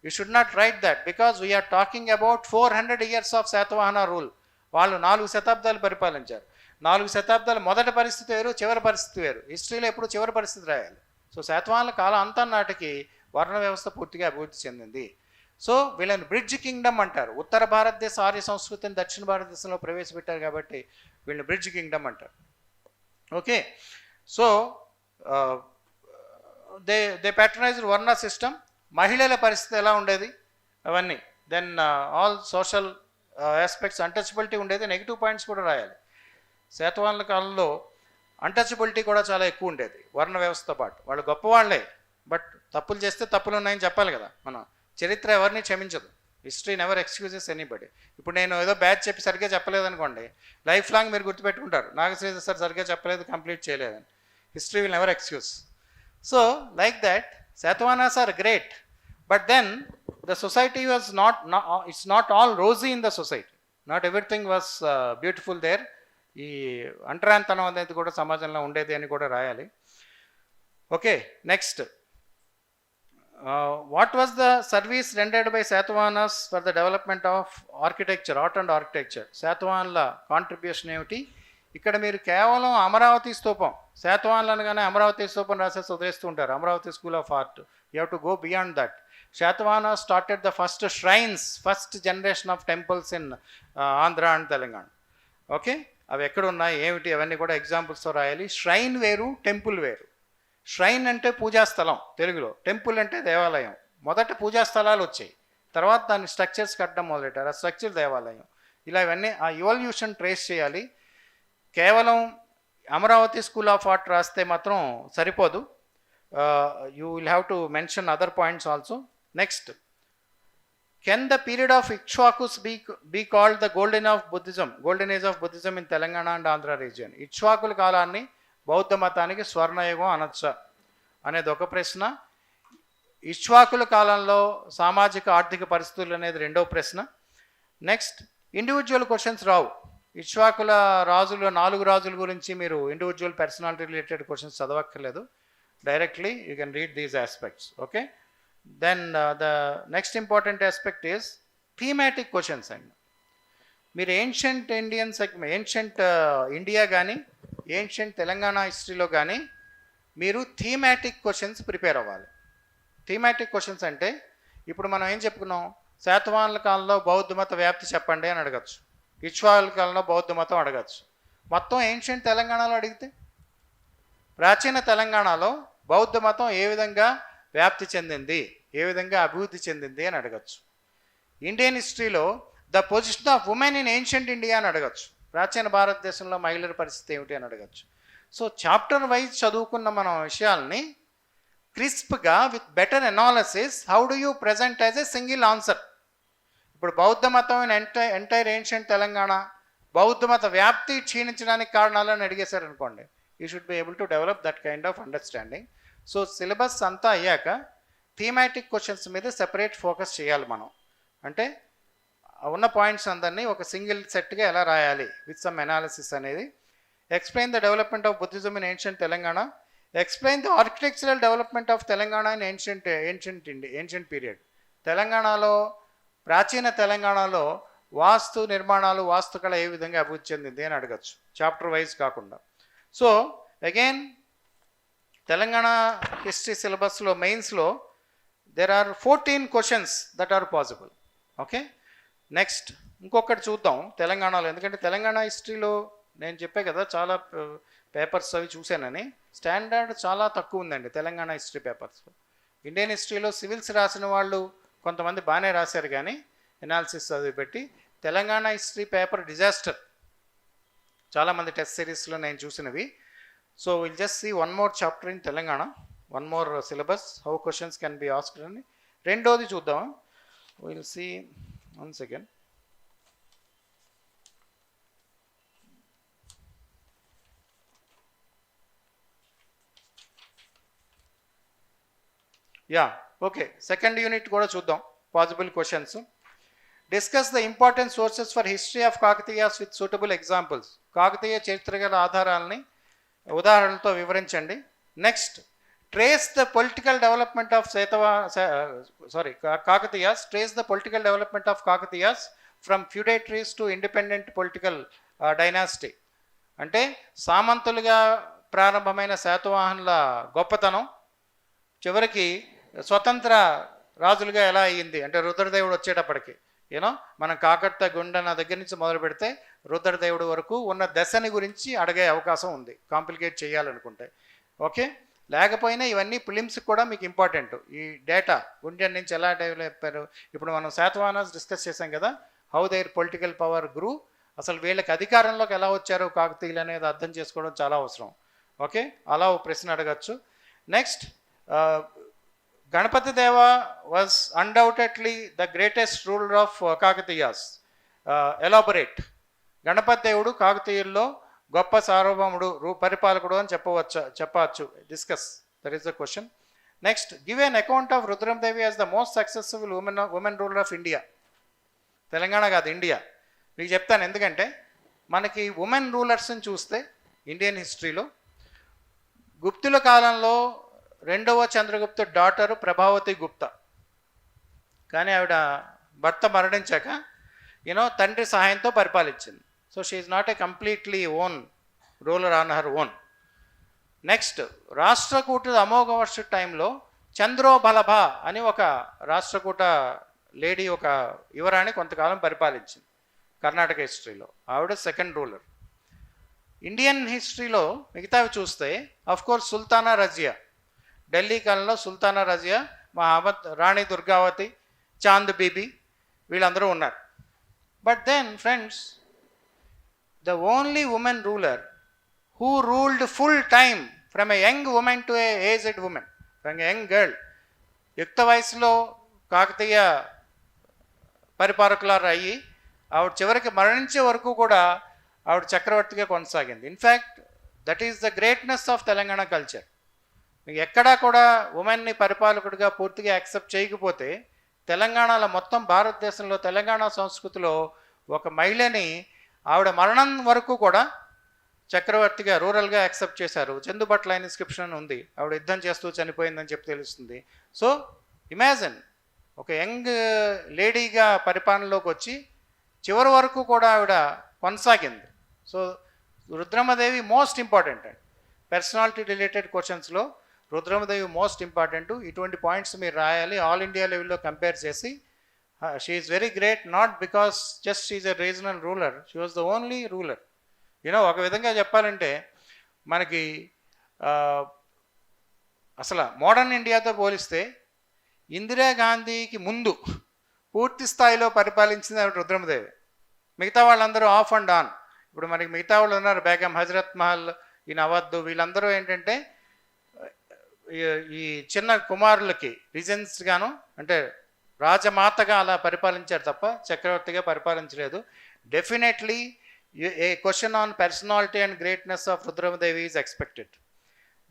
You should not write that because we're talking about 400 years of Satavahana rule. వాళ్ళు 4 శతాబ్దాలు పరిపాలించారు. 4 శతాబ్దాలు మొదటి పరిస్థితి వేరు, చివరి పరిస్థితి వేరు. హిస్టరీలో ఎప్పుడు చివరి పరిస్థితి రాయాలి. సో శాతవాహనుల కాలం అంతా నాటికి వర్ణ వ్యవస్థ పూర్తిగా అభివృద్ధి చెందింది. సో వీళ్ళని బ్రిడ్జ్ కింగ్డమ్ అంటారు. ఉత్తర భారతదేశ ఆర్య సంస్కృతిని దక్షిణ భారతదేశంలో ప్రవేశపెట్టారు కాబట్టి వీళ్ళని బ్రిడ్జ్ కింగ్డమ్ అంటారు. Okay, so they patronized varna system. మహిళల పరిస్థితి ఎలా ఉండేది అవన్నీ. Then all social aspects, untouchability ఉండేది. నెగిటివ్ పాయింట్స్ కూడా రాయాలి. శాతవాహనుల కాలంలో అన్టచబిలిటీ కూడా చాలా ఎక్కువ ఉండేది వర్ణ వ్యవస్థతో పాటు. వాళ్ళు గొప్పవాళ్లే, బట్ తప్పులు చేస్తే తప్పులు ఉన్నాయని చెప్పాలి కదా. మనం చరిత్ర ఎవరిని క్షమించదు. History never excuses anybody. ఇప్పుడు నేను ఏదో బ్యాచ్ చెప్పి సరిగ్గా చెప్పలేదు అనుకోండి, లైఫ్ లాంగ్ మీరు గుర్తుపెట్టుకుంటారు, నాగశ్రీధర్ సార్ సరిగ్గా చెప్పలేదు, కంప్లీట్ చేయలేదని. History will never excuse. So, like that, Satavahanas are great. But then, the society was not it's not all rosy in the society. Not everything was beautiful there. ఈ అంటరాంతనం అనేది కూడా సమాజంలో ఉండేది అని కూడా రాయాలి. Okay, next, what was the service rendered by Satavahanas for the development of architecture, art and architecture? శాతవాహనుల contribution ఏమిటి? ఇక్కడ మీరు కేవలం అమరావతి స్తూపం, శాతవాహనులు అనగానే అమరావతి స్తూపం రాసేసి వదిలేస్తూ ఉంటారు, Amaravati school of art. You have to go beyond that. Satavahana started the first shrines, first generation of temples in Andhra and Telangana. Okay, అవి ఎక్కడ ఉన్నాయి ఏమిటి అవన్నీ కూడా ఎగ్జాంపుల్స్తో రాయాలి. ష్రైన్ వేరు, టెంపుల్ వేరు. ష్రైన్ అంటే పూజాస్థలం తెలుగులో, టెంపుల్ అంటే దేవాలయం. మొదట పూజాస్థలాలు వచ్చాయి, తర్వాత దాన్ని స్ట్రక్చర్స్ కట్టడం మొదలెట్టారు, ఆ స్ట్రక్చర్ దేవాలయం. ఇలా ఇవన్నీ ఆ ఇవల్యూషన్ ట్రేస్ చేయాలి. కేవలం అమరావతి స్కూల్ ఆఫ్ ఆర్ట్ రాస్తే మాత్రం సరిపోదు. You will have to mention other points also. Next, can the period of Ikshvakus be called the golden age of Buddhism in Telangana and Andhra region? ఇక్ష్వాకుల కాలాన్ని బౌద్ధ మతానికి స్వర్ణయుగం అనొచ్చా అనేది ఒక ప్రశ్న. ఇక్ష్వాకుల కాలంలో సామాజిక ఆర్థిక పరిస్థితులు అనేది రెండో ప్రశ్న. నెక్స్ట్, ఇండివిజువల్ క్వశ్చన్స్ రావు. ఇక్ష్వాకుల రాజులు 4 రాజుల గురించి మీరు ఇండివిజువల్ పర్సనాలిటీ రిలేటెడ్ క్వశ్చన్స్ చదవక్కర్లేదు, directly you can read these aspects. Okay, then the next important aspect is thematic questions. And మీరు ఏన్షియంట్ ఇండియా కానీ ఏన్షియంట్ తెలంగాణ హిస్టరీలో కానీ మీరు థీమాటిక్ క్వశ్చన్స్ ప్రిపేర్ అవ్వాలి. థీమాటిక్ క్వశ్చన్స్ అంటే ఇప్పుడు మనం ఏం చెప్పుకున్నాం, శాతవాహనుల కాలంలో బౌద్ధ మత వ్యాప్తి చెప్పండి అని అడగచ్చు, ఇక్ష్వాకుల కాలంలో బౌద్ధ మతం అడగచ్చు. మొత్తం ఏన్షియంట్ తెలంగాణలో అడిగితే ప్రాచీన తెలంగాణలో బౌద్ధ మతం ఏ విధంగా వ్యాప్తి చెందింది, ఏ విధంగా అభివృద్ధి చెందింది అని అడగచ్చు. ఇండియన్ హిస్టరీలో the position of women in ancient India అని అడగచ్చు, ప్రాచీన భారతదేశంలో మహిళల పరిస్థితి ఏమిటి అని అడగచ్చు. సో చాప్టర్ వైజ్ చదువుకున్న మనం విషయాల్ని క్రిస్ప్గా with better analysis how do you present as a single answer. ఇప్పుడు బౌద్ధ మతం ఇన్ ఎంటైర్ ఏన్షియంట్ తెలంగాణ, బౌద్ధ మత వ్యాప్తి క్షీణించడానికి కారణాలను అడిగేశారు అనుకోండి, you should be able to develop that kind of understanding. So syllabus అంతా అయ్యాక థీమాటిక్ క్వశ్చన్స్ మీద సెపరేట్ ఫోకస్ చేయాలి మనం. అంటే ఉన్న పాయింట్స్ అందరినీ ఒక సింగిల్ సెట్గా ఎలా రాయాలి విత్ సమ్ అనాలిసిస్ అనేది. Explain the development of Buddhism in ancient Telangana, explain the architectural development of Telangana in ancient period. తెలంగాణలో ప్రాచీన తెలంగాణలో వాస్తు నిర్మాణాలు, వాస్తుకళ ఏ విధంగా అభివృద్ధి చెందింది అని అడగచ్చు, చాప్టర్ వైజ్ కాకుండా. సో అగైన్ తెలంగాణ హిస్టరీ సిలబస్లో మెయిన్స్లో there are 14 questions that are possible. Okay, next ఇంకొకటి చూద్దాం తెలంగాణలో. ఎందుకంటే తెలంగాణ హిస్టరీలో నేను చెప్పే కదా చాలా పేపర్స్ అవి చూశానని, స్టాండర్డ్ చాలా తక్కువ ఉందండి తెలంగాణ హిస్టరీ పేపర్స్లో. ఇండియన్ హిస్టరీలో సివిల్స్ రాసిన వాళ్ళు కొంతమంది బాగానే రాశారు కానీ ఎనాలిసిస్ అది పెట్టి, తెలంగాణ హిస్టరీ పేపర్ డిజాస్టర్. చాలామంది టెస్ట్ సిరీస్లో నేను చూసినవి. So will just see one more chapter in Telangana, one more syllabus, how questions can be asked అని. రెండోది చూద్దాం, will see one second. Yeah okay, second unit కూడా చూద్దాం possible questions. Discuss the important sources for history of Kakatiyas with suitable examples. Kakatiya చరిత్ర గల ఆధారాలని ఉదాహరణలతో వివరించండి. Next, trace the political development of Kakatiyas. Trace the political development of Kakatiyas from feudatories to independent political dynasty. అంటే సామంతులుగా ప్రారంభమైన శాతవాహనుల గొప్పతనం చివరికి స్వతంత్ర రాజులుగా ఎలా అయ్యింది అంటే రుద్రదేవుడు వచ్చేటప్పటికి, యూనో మనం కాకర్త గుండెన దగ్గర నుంచి మొదలు పెడితే రుద్రదేవుడు వరకు ఉన్న దశని గురించి అడిగే అవకాశం ఉంది కాంప్లికేట్ చేయాలనుకుంటే. ఓకే, లేకపోయినా ఇవన్నీ ప్రిలిమ్స్కి కూడా మీకు ఇంపార్టెంట్. ఈ డేటా గుండెన్ నుంచి ఎలా డెవలప్ అయ్యారు, ఇప్పుడు మనం శాతవాహనాస్ డిస్కస్ చేసాం కదా, హౌ దేర్ పొలిటికల్ పవర్ గ్రూ, అసలు వీళ్ళకి అధికారంలోకి ఎలా వచ్చారు కాకతీయులు అనేది అర్థం చేసుకోవడం చాలా అవసరం. ఓకే, అలా ఒక ప్రశ్న అడగచ్చు. Next, Ganapati Deva was undoubtedly the greatest ruler of Kakatiyas. Elaborate. Ganapati దేవుడు కాకతీయుల్లో గొప్ప సార్వభౌముడు పరిపాలకుడు అని చెప్పవచ్చు. Discuss, that is the question. Next, give an account of Rudramadevi as the most successful women ruler of India. Telangana కాదు, ఇండియా. మీకు చెప్తాను ఎందుకంటే మనకి ఉమెన్ రూలర్స్ని చూస్తే ఇండియన్ హిస్టరీలో గుప్తుల కాలంలో రెండవ చంద్రగుప్త డాటరు ప్రభావతి గుప్తా. కానీ ఆవిడ భర్త మరణించాక తండ్రి సహాయంతో పరిపాలించింది. So she is not a completely own ruler on her own. Next, Rashtrakuta Amoghavarsha టైంలో చంద్రోబలభ అని ఒక రాష్ట్రకూట లేడీ, ఒక యువరాణి కొంతకాలం పరిపాలించింది కర్ణాటక హిస్టరీలో. ఆవిడ సెకండ్ రూలర్. ఇండియన్ హిస్టరీలో మిగతావి చూస్తే కోర్స్ సుల్తానా రజియా, ఢిల్లీ కాలంలో సుల్తానా రజియా, మహమ్మద్ రాణి దుర్గావతి, చాంద్ బీబీ, వీళ్ళందరూ ఉన్నారు. But then friends, the only women ruler who ruled full time from a young women to a aged women, from a young girl, యుక్త వయసులో కాకతీయ పరిపాలకులారు అయ్యి ఆవిడ చివరికి మరణించే వరకు కూడా ఆవిడ చక్రవర్తిగా కొనసాగింది. In fact that is the greatness of Telangana culture. మీకు ఎక్కడా కూడా ఉమెన్ని పరిపాలకుడిగా పూర్తిగా యాక్సెప్ట్ చేయకపోతే తెలంగాణలో మొత్తం భారతదేశంలో తెలంగాణ సంస్కృతిలో ఒక మహిళని ఆవిడ మరణం వరకు కూడా చక్రవర్తిగా రూరల్గా యాక్సెప్ట్ చేశారు. చందుబట్ల ఇన్స్క్రిప్షన్ ఉంది, ఆవిడ యుద్ధం చేస్తూ చనిపోయిందని చెప్పి తెలుస్తుంది. సో ఇమాజిన్, ఒక యంగ్ లేడీగా పరిపాలనలోకి వచ్చి చివరి వరకు కూడా ఆవిడ కొనసాగింది. సో రుద్రమదేవి మోస్ట్ ఇంపార్టెంట్ అండి. పర్సనాలిటీ రిలేటెడ్ క్వశ్చన్స్లో రుద్రమదేవి మోస్ట్ ఇంపార్టెంట్. ఇటువంటి పాయింట్స్ మీరు రాయాలి. ఆల్ ఇండియా లెవెల్లో కంపేర్ చేసి she is very great, not because just she is a regional ruler, she was the only ruler. ఒక విధంగా చెప్పాలంటే మనకి అసలు మోడర్న్ ఇండియాతో పోలిస్తే ఇందిరాగాంధీకి ముందు పూర్తి స్థాయిలో పరిపాలించింది రుద్రమదేవి. మిగతా వాళ్ళందరూ ఆఫ్ అండ్ ఆన్. ఇప్పుడు మనకి మిగతా వాళ్ళు ఉన్నారు, బేగం, హజరత్ మహల్, ఈ నవద్దు, వీళ్ళందరూ ఏంటంటే ఈ చిన్న కుమారులకి రీజన్స్ గాను, అంటే రాజమాతగా అలా పరిపాలించారు తప్ప చక్రవర్తిగా పరిపాలించలేదు. Definitely a question on personality and greatness of Rudramadevi is expected.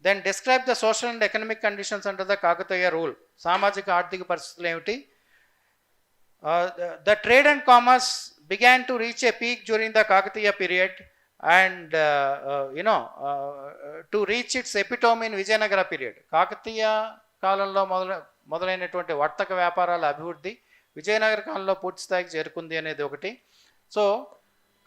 Then describe the social and economic conditions under the Kakatiya rule. సామాజిక ఆర్థిక పరిస్థితులు ఏమిటి? The trade and commerce began to reach a peak during the Kakatiya period and to reach its epitome in Vijayanagara period. Kakatiya కాలంలో మొదలైనటువంటి వర్తక వ్యాపారాల అభివృద్ధి విజయనగర కాలంలో పూర్తి స్థాయికి చేరుకుంది అనేది ఒకటి. So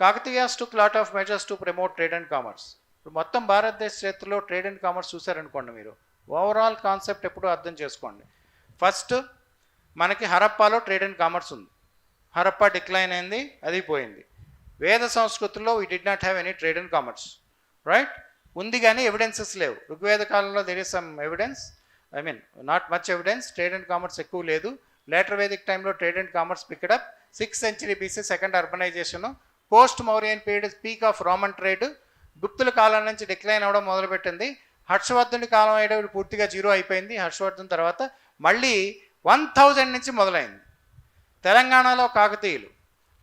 Kakatiyas took lot of measures to promote trade and commerce. ఇప్పుడు మొత్తం భారతదేశ చరిత్రలో ట్రేడ్ అండ్ కామర్స్ చూశారనుకోండి, మీరు ఓవరాల్ కాన్సెప్ట్ ఎప్పుడూ అర్థం చేసుకోండి. ఫస్ట్ మనకి హరప్పాలో ట్రేడ్ అండ్ కామర్స్ ఉంది. హరప్పా డిక్లైన్ అయింది, అది పోయింది. వేద సంస్కృతిలో we did not have any trade and commerce, right? ఉంది కానీ ఎవిడెన్సెస్ లేవు. ఋగ్వేద కాలంలో there is some evidence, not much evidence. Trade and commerce ఎక్కువ లేదు. లేటర్ వేదిక్ టైంలో trade and commerce picked. 6th century BC second urbanization. Post Mauryan period peak of Roman trade. గుప్తుల కాలం నుంచి డిక్లైన్ అవ్వడం మొదలుపెట్టింది. హర్షవర్ధుని కాలం అయ్యేటప్పుడు పూర్తిగా జీరో అయిపోయింది. హర్షవర్ధన్ తర్వాత మళ్ళీ 1000 నుంచి మొదలైంది. తెలంగాణలో కాకతీయులు,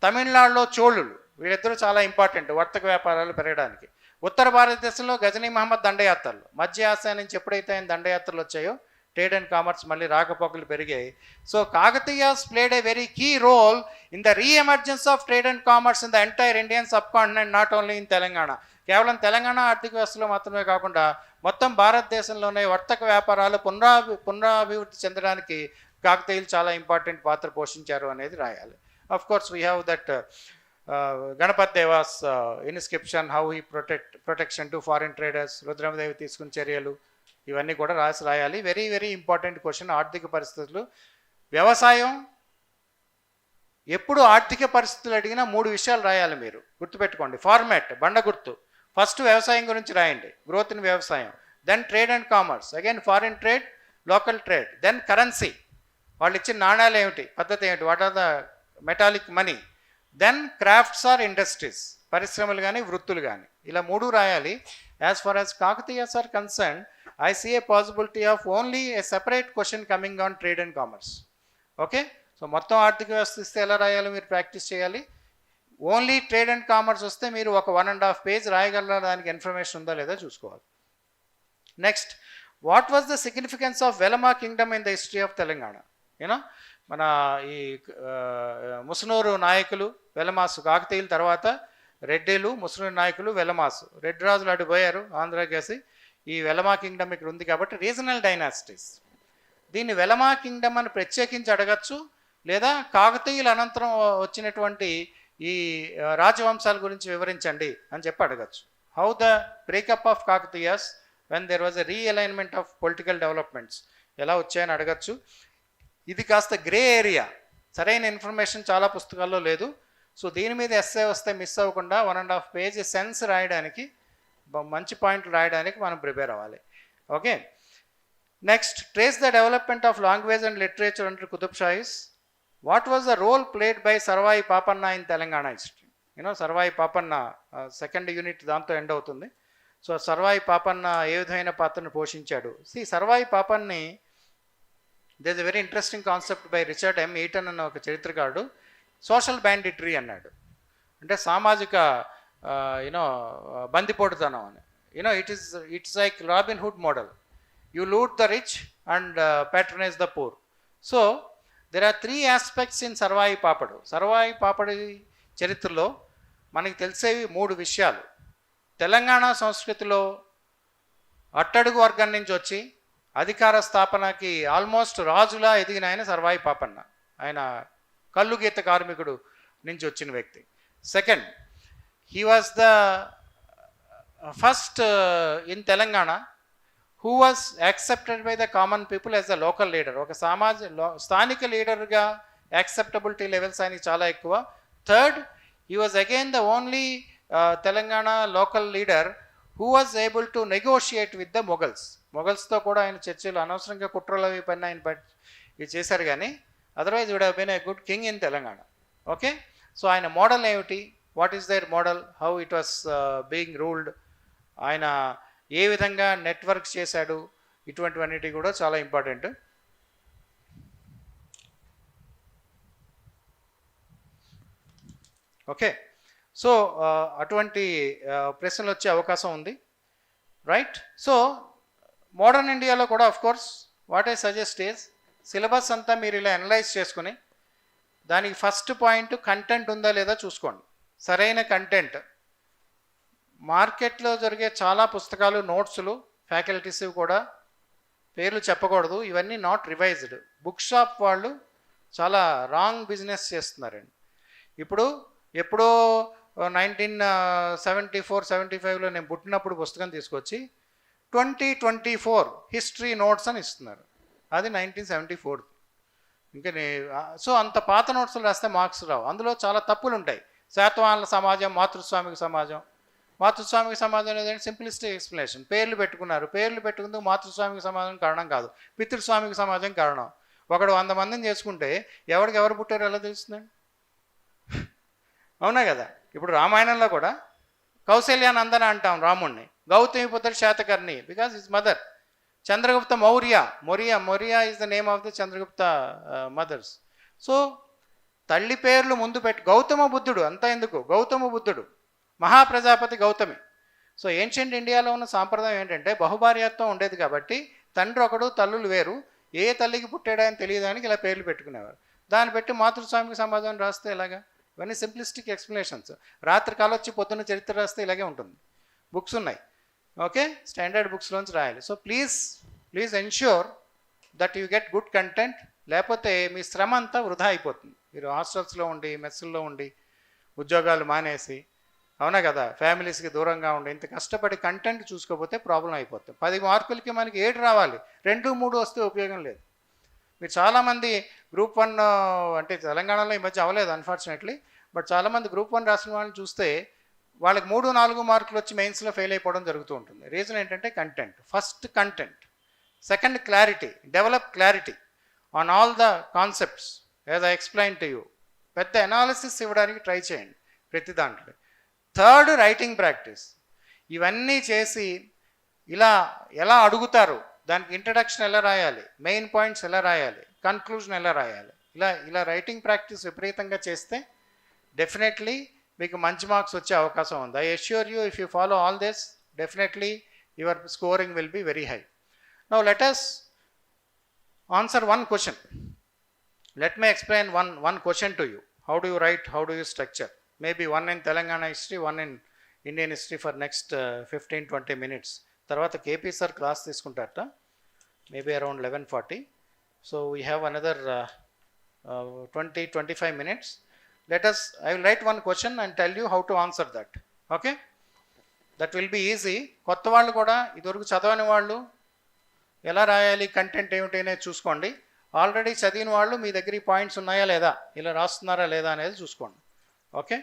తమిళనాడులో చోళులు, వీళ్ళిద్దరూ చాలా ఇంపార్టెంట్ వర్తక వ్యాపారాలు పెరగడానికి. ఉత్తర భారతదేశంలో గజనీ మహమ్మద్ దండయాత్రలు, మధ్య ఆసియా నుంచి ఎప్పుడైతే ఆయన దండయాత్రలు వచ్చాయో ట్రేడ్ అండ్ కామర్స్ మళ్ళీ రాకపోకలు పెరిగాయి. So Kakatiyas played a very key role in the reemergence of trade and commerce in the entire Indian subcontinent, not only in Telangana. కేవలం తెలంగాణ ఆర్థిక వ్యవస్థలో మాత్రమే కాకుండా మొత్తం భారతదేశంలోనే వర్తక వ్యాపారాలు పునరాభివృద్ధి చెందడానికి కాకతీయులు చాలా ఇంపార్టెంట్ పాత్ర పోషించారు అనేది రాయాలి. Of course we have that Ganpat devas inscription, how he protection to foreign traders, Rudramadevi తీసుకున్న చర్యలు, ఇవన్నీ కూడా రాయాలి. Very very important question. ఆర్థిక పరిస్థితులు, వ్యవసాయం. ఎప్పుడు ఆర్థిక పరిస్థితులు అడిగినా 3 విషయాలు రాయాలి, మీరు గుర్తుపెట్టుకోండి. ఫార్మాట్, బండ గుర్తు. ఫస్ట్ వ్యవసాయం గురించి రాయండి, గ్రోత్ ఇన్ వ్యవసాయం. Then trade and commerce, again foreign trade, local trade. Then currency, వాళ్ళు ఇచ్చిన నాణ్యాలు ఏమిటి, పద్ధతి ఏమిటి, what are the metallic money. Then crafts or industries, పరిశ్రమలు కానీ వృత్తులు కానీ. ఇలా 3 రాయాలి. As far as Kakatiyas are concern, I see a possibility of only a separate question coming on trade and commerce. Okay? So మొత్తం ఆర్థిక వ్యవస్థ ఇస్తే ఎలా రాయాలో మీరు ప్రాక్టీస్ చేయాలి. ఓన్లీ ట్రేడ్ అండ్ కామర్స్ వస్తే మీరు ఒక 1.5 పేజ్ రాయగలరా, దానికి ఇన్ఫర్మేషన్ ఉందా లేదా చూసుకోవాలి. Next, what was the significance of Velama Kingdom in the history of Telangana? You know మన ఈ ముసునూరు నాయకులు వెలమాసు, కాకతీయుల తర్వాత రెడ్డిలు, ముస్లిం నాయకులు, వెలమాసు, రెడ్డి రాజులు అటు పోయారు ఆంధ్రకేసి. ఈ వెలమా కింగ్డమ్ ఇక్కడ ఉంది కాబట్టి రీజనల్ డైనాసిటీస్. దీన్ని వెలమా కింగ్డమ్ అని ప్రత్యేకించి అడగచ్చు, లేదా కాకతీయుల అనంతరం వచ్చినటువంటి ఈ రాజవంశాల గురించి వివరించండి అని చెప్పి అడగచ్చు. How the breakup of Kakatiyas when there was a realignment of political developments ఎలా వచ్చాయని అడగచ్చు. ఇది కాస్త గ్రే ఏరియా, సరైన ఇన్ఫర్మేషన్ చాలా పుస్తకాల్లో లేదు. సో దీని మీద ఎస్సే వస్తే మిస్ అవ్వకుండా 1.5 పేజ్ సెన్స్ రాయడానికి, మంచి పాయింట్లు రాయడానికి మనం ప్రిపేర్ అవ్వాలి. Okay, next, trace the development of language and literature under Qutub Shahis. What was the role played by Sarvai Papanna in Telangana history? You know Sarvai Papanna second unit దాంతో ఎండ్ అవుతుంది. సో సర్వాయి పాపన్న ఏ విధమైన పాత్రను పోషించాడు? సర్వాయి పాపన్ని, there is a very interesting concept by Richard M Eaton అన్న ఒక చరిత్రకారుడు. సోషల్ బ్యాండిటరీ అన్నాడు. అంటే సామాజిక యూనో బందిపోటుతనం అని. You know it's like Robin Hood model. You loot the rich and patronize the poor. So there are 3 aspects in Sarvai Papadu. Sarvai పాపడి చరిత్రలో మనకి తెలిసేవి 3 విషయాలు. తెలంగాణ సంస్కృతిలో అట్టడుగు వర్గం నుంచి వచ్చి అధికార స్థాపనకి ఆల్మోస్ట్ రాజులా ఎదిగిన ఆయన సర్వాయి పాపన్న. ఆయన కల్లు గీత కార్మికుడు నుంచి వచ్చిన వ్యక్తి. Second, he was the first in Telangana who was accepted by the common people as the local leader. ఒక స్థానిక లీడర్గా యాక్సెప్టబిలిటీ లెవెల్స్ ఆయనకి చాలా ఎక్కువ. Third, he was again the only Telangana local leader who was able to negotiate with the మొఘల్స్తో కూడా ఆయన చర్చలు, అనవసరంగా కుట్రలు అవి పైన ఆయన ఇది చేశారు, కానీ otherwise would have been a good king in Telangana. Okay, so ఆయన మోడల్ ఏమిటి? What is their model? How it was being ruled? ఆయన ఏ విధంగా నెట్వర్క్ చేశాడు? ఇటువంటివన్నిటి కూడా చాలా ఇంపార్టెంట్. ఓకే, సో అటువంటి ప్రశ్నలు వచ్చే అవకాశం ఉంది, రైట్? సో మోడర్న్ ఇండియాలో కూడా of course what I suggest is syllabus అంతా మీరు ఇలా అనలైజ్ చేసుకుని దానికి ఫస్ట్ పాయింట్ కంటెంట్ ఉందా లేదా చూసుకోండి. సరైన కంటెంట్. మార్కెట్లో జరిగే చాలా పుస్తకాలు, నోట్సులు, ఫ్యాకల్టీస్ కూడా పేర్లు చెప్పకూడదు, ఇవన్నీ నాట్ రివైజ్డ్. బుక్ షాప్ వాళ్ళు చాలా రాంగ్ బిజినెస్ చేస్తున్నారండి. ఇప్పుడు ఎప్పుడో 1974-75లో నేను పుట్టినప్పుడు పుస్తకం తీసుకొచ్చి 2024 హిస్టరీ నోట్స్ అని ఇస్తున్నారు. అది 1974. ఇంకా సో అంత పాత నోట్స్లు రాస్తే మార్క్స్ రావు. అందులో చాలా తప్పులు ఉంటాయి. శాతవాహనుల సమాజం, మాతృస్వామిక సమాజం. మాతృస్వామిక సమాజం అనేది సింప్లిస్టిక్ ఎక్స్ప్లెనేషన్. పేర్లు పెట్టుకున్నారు. పేర్లు పెట్టుకుందుకు మాతృస్వామిక సమాజం కారణం కాదు, పితృస్వామిక సమాజం కారణం. ఒకడు 100 మందిని చేసుకుంటే ఎవరికి ఎవరు పుట్టారో ఎలా తెలుస్తుందండి? అవునా కదా? ఇప్పుడు రామాయణంలో కూడా కౌశల్యానందన అంటాం రాముణ్ణి, గౌతమిపుత్రుడు Satakarni because his mother. Chandragupta Maurya is the name of the Chandragupta mother's. సో తల్లి పేర్లు ముందు పెట్టి, గౌతమ బుద్ధుడు అంతా ఎందుకు, గౌతమ బుద్ధుడు, మహాప్రజాపతి గౌతమి. సో ఏన్షియంట్ ఇండియాలో ఉన్న సాంప్రదాయం ఏంటంటే బహుభార్యాత్వం ఉండేది కాబట్టి తండ్రి ఒకడు, తల్లులు వేరు, ఏ తల్లికి పుట్టాడని తెలియడానికి ఇలా పేర్లు పెట్టుకునేవారు. దాన్ని బట్టి మాతృస్వామిక సమాజం రాస్తే ఎలాగా? ఇవన్నీ సింప్లిస్టిక్ ఎక్స్ప్లెనేషన్స్. రాత్రి కాలొచ్చి పొద్దున్న చరిత్ర రాస్తే ఇలాగే ఉంటుంది. బుక్స్ ఉన్నాయి, ఓకే, స్టాండర్డ్ బుక్స్లోంచి రాయాలి. So please ensure that you get good content, లేకపోతే మీ శ్రమ అంతా వృధా అయిపోతుంది. మీరు హాస్టల్స్లో ఉండి, మెస్సుల్లో ఉండి, ఉద్యోగాలు మానేసి, అవునా కదా, ఫ్యామిలీస్కి దూరంగా ఉండి ఇంత కష్టపడి కంటెంట్ చూసుకోకపోతే ప్రాబ్లం అయిపోతుంది. 10 మార్కులకి మనకి 7 రావాలి, 2, 3 వస్తే ఉపయోగం లేదు. మీరు చాలామంది గ్రూప్ 1 అంటే తెలంగాణలో ఈ మధ్య అవ్వలేదు అన్ఫార్చునేట్లీ, బట్ చాలామంది గ్రూప్ 1 రాసిన వాళ్ళని చూస్తే వాళ్ళకి 3, 4 మార్కులు వచ్చి మెయిన్స్లో ఫెయిల్ అయిపోవడం జరుగుతూ ఉంటుంది. రీజన్ ఏంటంటే content. First content, second clarity, develop clarity on all the concepts as I explain to you. పెద్ద అనాలిసిస్ ఇవ్వడానికి ట్రై చేయండి ప్రతి దాంట్లో. Third, writing practice. ఇవన్నీ చేసి ఇలా ఎలా అడుగుతారు, దానికి ఇంట్రడక్షన్ ఎలా రాయాలి, మెయిన్ పాయింట్స్ ఎలా రాయాలి, కన్క్లూజన్ ఎలా రాయాలి, ఇలా రైటింగ్ ప్రాక్టీస్ విపరీతంగా చేస్తే డెఫినెట్లీ మీకు మంచి మార్క్స్ వచ్చే అవకాశం ఉంది. I assure you, if you follow all this, definitely your scoring will be very high. Now let us answer one question. Let me explain one question to you. How do you write, how do you structure? Maybe one in Telangana history, one in Indian history for next 15-20 minutes. తర్వాత KP sir class తీసుకుంటారట, maybe around 11:40. So we have another 20-25 minutes. I will write one question and tell you how to answer that. Okay? That will be easy. కొత్త వాళ్ళు కూడా ఇదివరకు చదవని వాళ్ళు ఎలా రాయాలి, కంటెంట్ ఏమిటి అనేది చూసుకోండి. ఆల్రెడీ చదివిన వాళ్ళు మీ దగ్గర ఈ పాయింట్స్ ఉన్నాయా లేదా, ఇలా రాస్తున్నారా లేదా అనేది చూసుకోండి. ఓకే?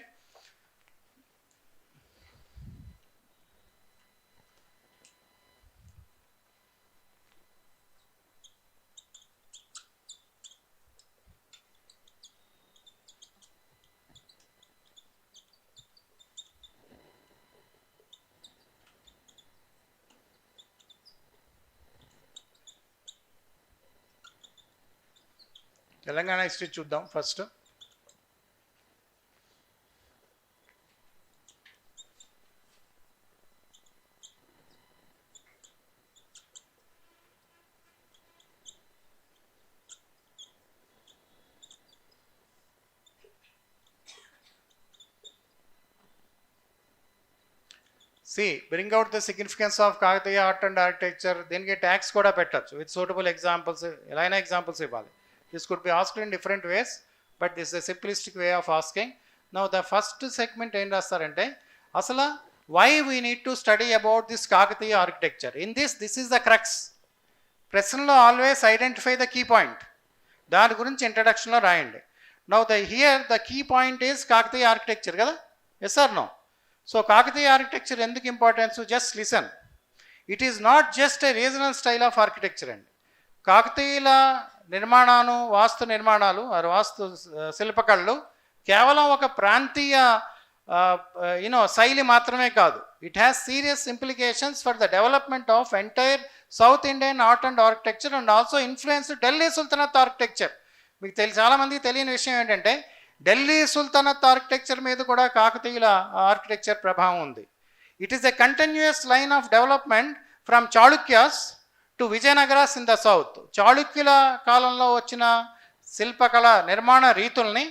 తెలంగాణ హిస్టరీ చూద్దాం first. Bring out the significance of Kakatiya art and architecture. దీనికి ట్యాక్స్ కూడా పెట్టచ్చు విత్ సూటబుల్ ఎగ్జాంపుల్స్. ఎలా అయినా ఎగ్జాంపుల్స్ ఇవ్వాలి. This could be asked in different ways, but this is a simplistic way of asking. Now the first segment em rastarante, asala why we need to study about this Kakatiya architecture. In this is the crux. Prasanlo always identify the key point. Dani gurinchi introduction lo rayandi. Now here the key point is Kakatiya architecture kada? Yes or no? So Kakatiya architecture enduku importance, just listen. It is not just a regional style of architecture and కాకతీయుల నిర్మాణాలు, వాస్తు నిర్మాణాలు, వాస్తు శిల్పకళలు కేవలం ఒక ప్రాంతీయ శైలి మాత్రమే కాదు. It has serious implications for the development of entire south Indian art and architecture and also influence Delhi sultanate architecture. మీకు చాలామందికి తెలియని విషయం ఏంటంటే ఢిల్లీ సుల్తనత్ ఆర్కిటెక్చర్ మీద కూడా కాకతీయుల ఆర్కిటెక్చర్ ప్రభావం ఉంది. It is a continuous line of development from Chalukyas to Vijayanagaras in the south. చాళుక్యుల కాలంలో వచ్చిన శిల్పకళ నిర్మాణ రీతుల్ని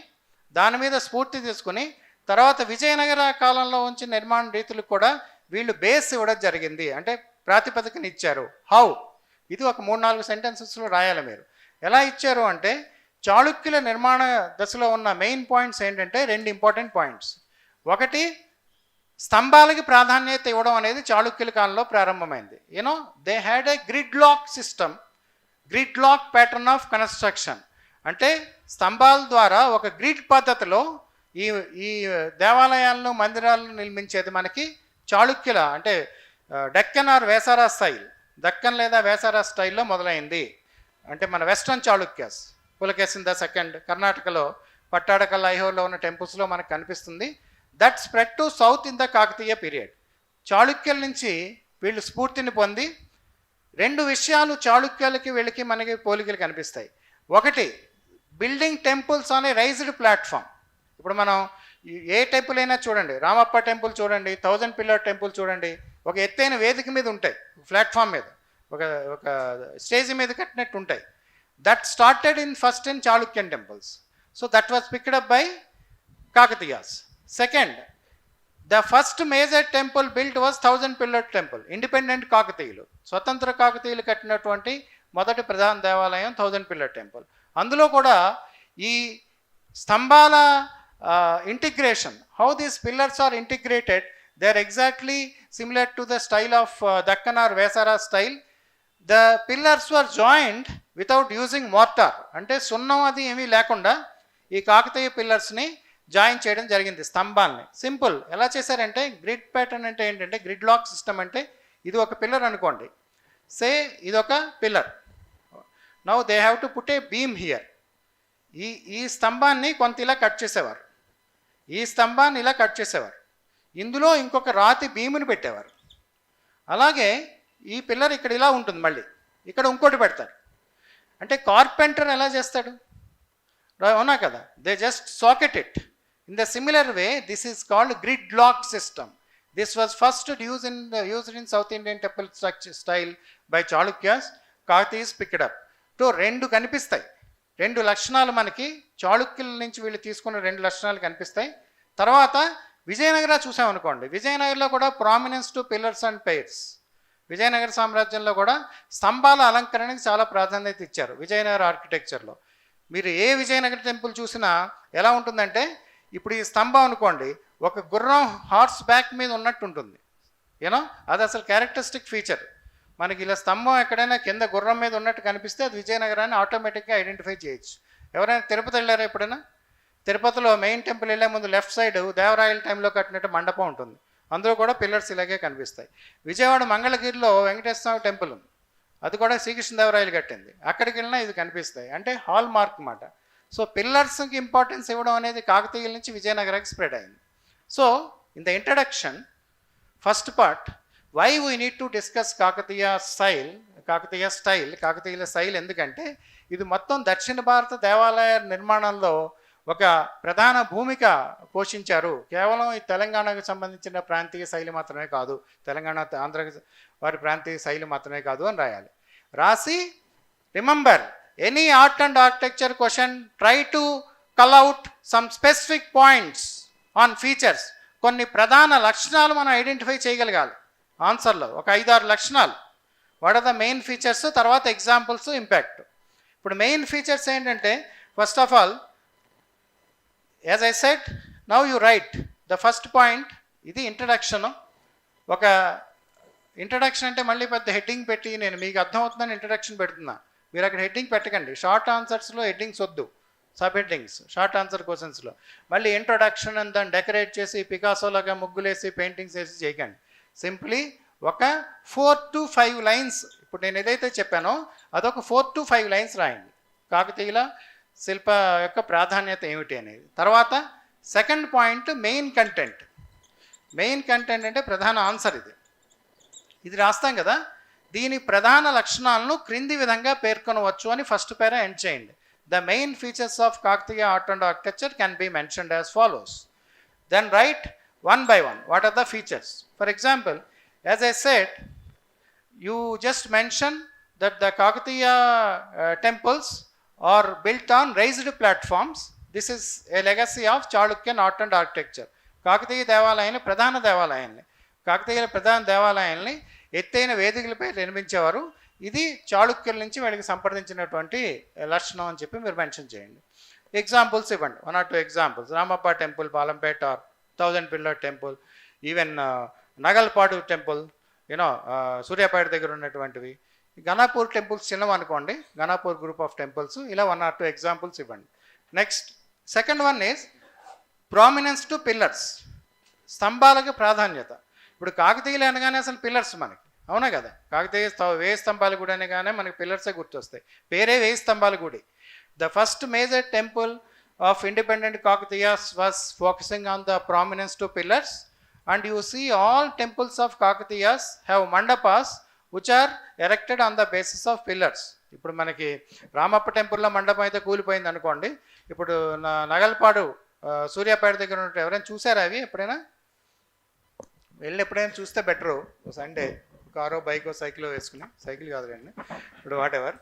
దాని మీద స్ఫూర్తి తీసుకుని తర్వాత విజయనగర కాలంలో వచ్చిన నిర్మాణ రీతులకు కూడా వీళ్ళు బేస్ ఇవ్వడం జరిగింది, అంటే ప్రాతిపదికని ఇచ్చారు. హౌ? ఇది ఒక 3-4 సెంటెన్సెస్లో రాయాలి మీరు. ఎలా ఇచ్చారు అంటే చాళుక్యుల నిర్మాణ దశలో ఉన్న మెయిన్ పాయింట్స్ ఏంటంటే 2 ఇంపార్టెంట్ పాయింట్స్. ఒకటి, స్తంభాలకి ప్రాధాన్యత ఇవ్వడం అనేది చాళుక్యుల కాలంలో ప్రారంభమైంది. They had a grid lock system, grid lock pattern of construction. అంటే స్తంభాల ద్వారా ఒక గ్రిడ్ పద్ధతిలో ఈ దేవాలయాలను, మందిరాలను నిర్మించేది మనకి చాళుక్యుల, అంటే డక్కన్ ఆర్ వేసారా స్టైల్, దక్కన్ లేదా వేసారా స్టైల్లో మొదలైంది. అంటే మన western Chalukyas, Pulakeshin the second కర్ణాటకలో పట్టాడకల్, ఐహోర్లో ఉన్న టెంపుల్స్లో మనకు కనిపిస్తుంది. That spread to south in the Kakatiya period. చాళుక్యుల నుంచి వీళ్ళు స్ఫూర్తిని పొంది 2 విషయాలు చాళుక్యులకి వీళ్ళకి మనకి పోలికలు కనిపిస్తాయి. ఒకటి, building temples on a raised platform. ఇప్పుడు మనం ఏ టెంపుల్ అయినా చూడండి, రామప్ప టెంపుల్ చూడండి, 1000 పిల్లర్ టెంపుల్ చూడండి, ఒక ఎత్తైన వేదిక మీద ఉంటాయి, ప్లాట్ఫామ్ మీద ఒక స్టేజ్ మీద కట్టినట్టు ఉంటాయి. That started first in Chalukyan temples. So that was picked up by Kakatiyas. Second, the first major temple built was 1000 pillar temple, independent కాకతీయులు, స్వతంత్ర కాకతీయులు కట్టినటువంటి మొదటి ప్రధాన దేవాలయం 1000 pillar temple. అందులో కూడా ఈ స్తంభాల integration, how these pillars are integrated, they are exactly similar to the style of Deccan or Vesara style. The pillars were joint without using mortar, అంటే సున్నం అది ఏమీ లేకుండా ఈ కాకతీయ పిల్లర్స్ని జాయిన్ చేయడం జరిగింది, స్తంభాలని. సింపుల్. ఎలా చేశారంటే గ్రిడ్ ప్యాటర్న్ అంటే ఏంటంటే గ్రిడ్ లాక్ సిస్టమ్. అంటే ఇది ఒక పిల్లర్ అనుకోండి, సే ఇదొక pillar. Now they have to put a beam here. ఈ స్తంభాన్ని కొంత ఇలా కట్ చేసేవారు, ఈ స్తంభాన్ని ఇలా కట్ చేసేవారు, ఇందులో ఇంకొక రాతి బీముని పెట్టేవారు. అలాగే ఈ పిల్లర్ ఇక్కడ ఇలా ఉంటుంది, మళ్ళీ ఇక్కడ ఇంకోటి పెడతారు. అంటే కార్పెంటర్ ఎలా చేస్తాడు? అవునా కదా? They just socket it. In the similar way, this is called grid lock system. This was first used in South Indian temple structure style by Chalukyas. Kakatiyas picked up. So 2 కనిపిస్తాయి, 2 లక్షణాలు మనకి చాళుక్యుల నుంచి వీళ్ళు తీసుకున్న 2 లక్షణాలు కనిపిస్తాయి. తర్వాత విజయనగర చూసామనుకోండి, విజయనగరంలో కూడా prominence to pillars and pairs. Vijayanagara సామ్రాజ్యంలో కూడా స్తంభాల అలంకరణకి చాలా ప్రాధాన్యత ఇచ్చారు విజయనగర ఆర్కిటెక్చర్లో. మీరు ఏ విజయనగర టెంపుల్ చూసినా ఎలా ఉంటుందంటే, ఇప్పుడు ఈ స్తంభం అనుకోండి, ఒక గుర్రం హార్స్ బ్యాక్ మీద ఉన్నట్టు ఉంటుంది. యూనో అది అసలు క్యారెక్టరిస్టిక్ ఫీచర్. మనకి ఇలా స్తంభం ఎక్కడైనా కింద గుర్రం మీద ఉన్నట్టు కనిపిస్తే అది విజయనగరాన్ని ఆటోమేటిక్గా ఐడెంటిఫై చేయొచ్చు. ఎవరైనా తిరుపతి వెళ్ళారా ఎప్పుడైనా? తిరుపతిలో మెయిన్ టెంపుల్ వెళ్ళే ముందు లెఫ్ట్ సైడ్ దేవరాయల టైంలో కట్టినట్టు మండపం ఉంటుంది, అందులో కూడా పిల్లర్స్ ఇలాగే కనిపిస్తాయి. విజయవాడ మంగళగిరిలో వెంకటేశ్వర స్వామి టెంపుల్ ఉంది, అది కూడా శ్రీకృష్ణదేవరాయలు కట్టింది, అక్కడికి వెళ్ళినా ఇది కనిపిస్తాయి. అంటే హాల్ మార్క్ అన్నమాట. సో పిల్లర్స్కి ఇంపార్టెన్స్ ఇవ్వడం అనేది కాకతీయుల నుంచి విజయనగరానికి స్ప్రెడ్ అయింది. So in the introduction first part, why we need to discuss Kakatiya style, కాకతీయుల స్టైల్ ఎందుకంటే ఇది మొత్తం దక్షిణ భారత దేవాలయ నిర్మాణంలో ఒక ప్రధాన భూమిక పోషించారు. కేవలం ఈ తెలంగాణకు సంబంధించిన ప్రాంతీయ శైలి మాత్రమే కాదు, తెలంగాణ ఆంధ్ర వారి ప్రాంతీయ శైలి మాత్రమే కాదు అని రాయాలి. రాసి remember, any art and architecture question try to cull out some specific points on features. కొన్ని ప్రధాన లక్షణాలు మనం ఐడెంటిఫై చేయగలగాలి ఆన్సర్లో, ఒక 5-6 లక్షణాలు. What are the main features, తర్వాత ఎగ్జాంపుల్స్, ఇంపాక్ట్. ఇప్పుడు మెయిన్ ఫీచర్స్ ఏంటంటే, first of all as I said, now you write the first point. ఇది ఇంట్రడక్షన్. ఒక ఇంట్రడక్షన్ అంటే మళ్ళీ పెద్ద హెడ్డింగ్ పెట్టి నేను మీకు అర్థమవుతుందని ఇంట్రడక్షన్ పెడుతున్నా, మీరు అక్కడ హెడ్డింగ్ పెట్టకండి. షార్ట్ ఆన్సర్స్లో హెడ్డింగ్స్ వద్దు, సబ్ హెడ్డింగ్స్ షార్ట్ ఆన్సర్ క్వశ్చన్స్లో. మళ్ళీ ఇంట్రొడక్షన్ అని దాన్ని డెకరేట్ చేసి పికాసోలాగా ముగ్గులేసి పెయింటింగ్స్ వేసి చేయకండి. సింప్లీ ఒక 4 to 5 లైన్స్, ఇప్పుడు నేను ఏదైతే చెప్పానో అదొక 4 to 5 లైన్స్ రాయండి, కాకతీయుల శిల్ప యొక్క ప్రాధాన్యత ఏమిటి అనేది. తర్వాత second point, main content. Main content అంటే ప్రధాన ఆన్సర్. ఇది రాస్తాం కదా, దీని ప్రధాన లక్షణాలను క్రింది విధంగా పేర్కొనవచ్చు అని ఫస్ట్ పేరా ఎండ్ చేయండి. The main features of Kakatiya art and architecture can be mentioned as follows. Then write one by one what are the features. For example, as I said, you just mention that the Kakatiya temples are built on raised platforms. This is a legacy of Chalukyan art and architecture. Kakatiya దేవాలయాన్ని, ప్రధాన దేవాలయాన్ని, కాకతీయుల ప్రధాన దేవాలయాన్ని ఎత్తైన వేదికలపై నిర్మించేవారు. ఇది చాళుక్యుల నుంచి వీళ్ళకి సంప్రదించినటువంటి లక్షణం అని చెప్పి మీరు మెన్షన్ చేయండి. ఎగ్జాంపుల్స్ ఇవ్వండి, 1 or 2 examples. Ramappa temple, Palampet or 1000 pillar temple, even Nagalpadu temple, you know Suryapet దగ్గర ఉన్నటువంటివి. గణాపూర్ టెంపుల్స్ చిన్నవి అనుకోండి, గణాపూర్ గ్రూప్ ఆఫ్ టెంపుల్స్. ఇలా 1 or 2 ఎగ్జాంపుల్స్ ఇవ్వండి. Next second one is prominence to pillars. స్తంభాలకు ప్రాధాన్యత. ఇప్పుడు కాకతీయులు అనగానే అసలు పిల్లర్స్ మనకి, అవునా కదా? కాకతీయ 1000 స్తంభాల గుడి అనగానే మనకి పిల్లర్సే గుర్తొస్తాయి. పేరే 1000 స్తంభాల గుడి. The first major temple of independent Kakatiyas was focusing on the prominence to pillars, and you see all temples of Kakatiyas have mandapas which are erected on the basis of pillars. ఇప్పుడు మనకి రామప్ప టెంపుల్లో మండపం అయితే కూలిపోయింది అనుకోండి, ఇప్పుడు నగల్పాడు సూర్యాపేట దగ్గర ఉన్నట్టు ఎవరైనా చూసారా అవి? ఎప్పుడైనా వెళ్ళి ఎప్పుడైనా చూస్తే బెటరు. సండే కారో బైకో సైకిల్ వేసుకుని, సైకిల్ కాదు కండి ఇప్పుడు వాట్ ఎవర్,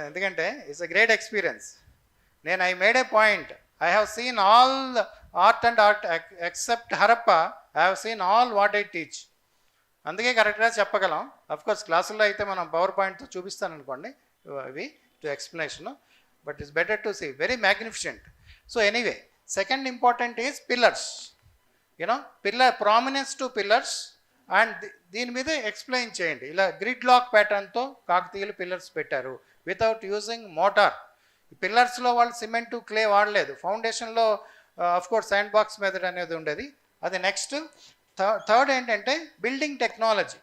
ఎందుకంటే ఇట్స్ అ గ్రేట్ ఎక్స్పీరియన్స్. నేను I made A point, I have seen all art and art except Harappa, I have seen all what I teach. అందుకే కరెక్ట్గా చెప్పగలం. అఫ్కోర్స్ క్లాసుల్లో అయితే మనం పవర్ పాయింట్తో చూపిస్తాను అనుకోండి ఇవి to explanation, but it's better to see, very magnificent. So anyway, second important is pillars. You know pillar, prominence to pillars, and దీని మీద ఎక్స్ప్లెయిన్ చేయండి. ఇలా గ్రిడ్ లాక్ ప్యాటర్న్తో కాకతీయులు పిల్లర్స్ పెట్టారు వితౌట్ యూజింగ్ మోటార్. పిల్లర్స్లో వాళ్ళు సిమెంటు క్లే వాడలేదు. ఫౌండేషన్లో అఫ్కోర్స్ శాండ్ బాక్స్ మెథడ్ అనేది ఉండేది. అది నెక్స్ట్. థర్డ్ ఏంటంటే బిల్డింగ్ టెక్నాలజీ.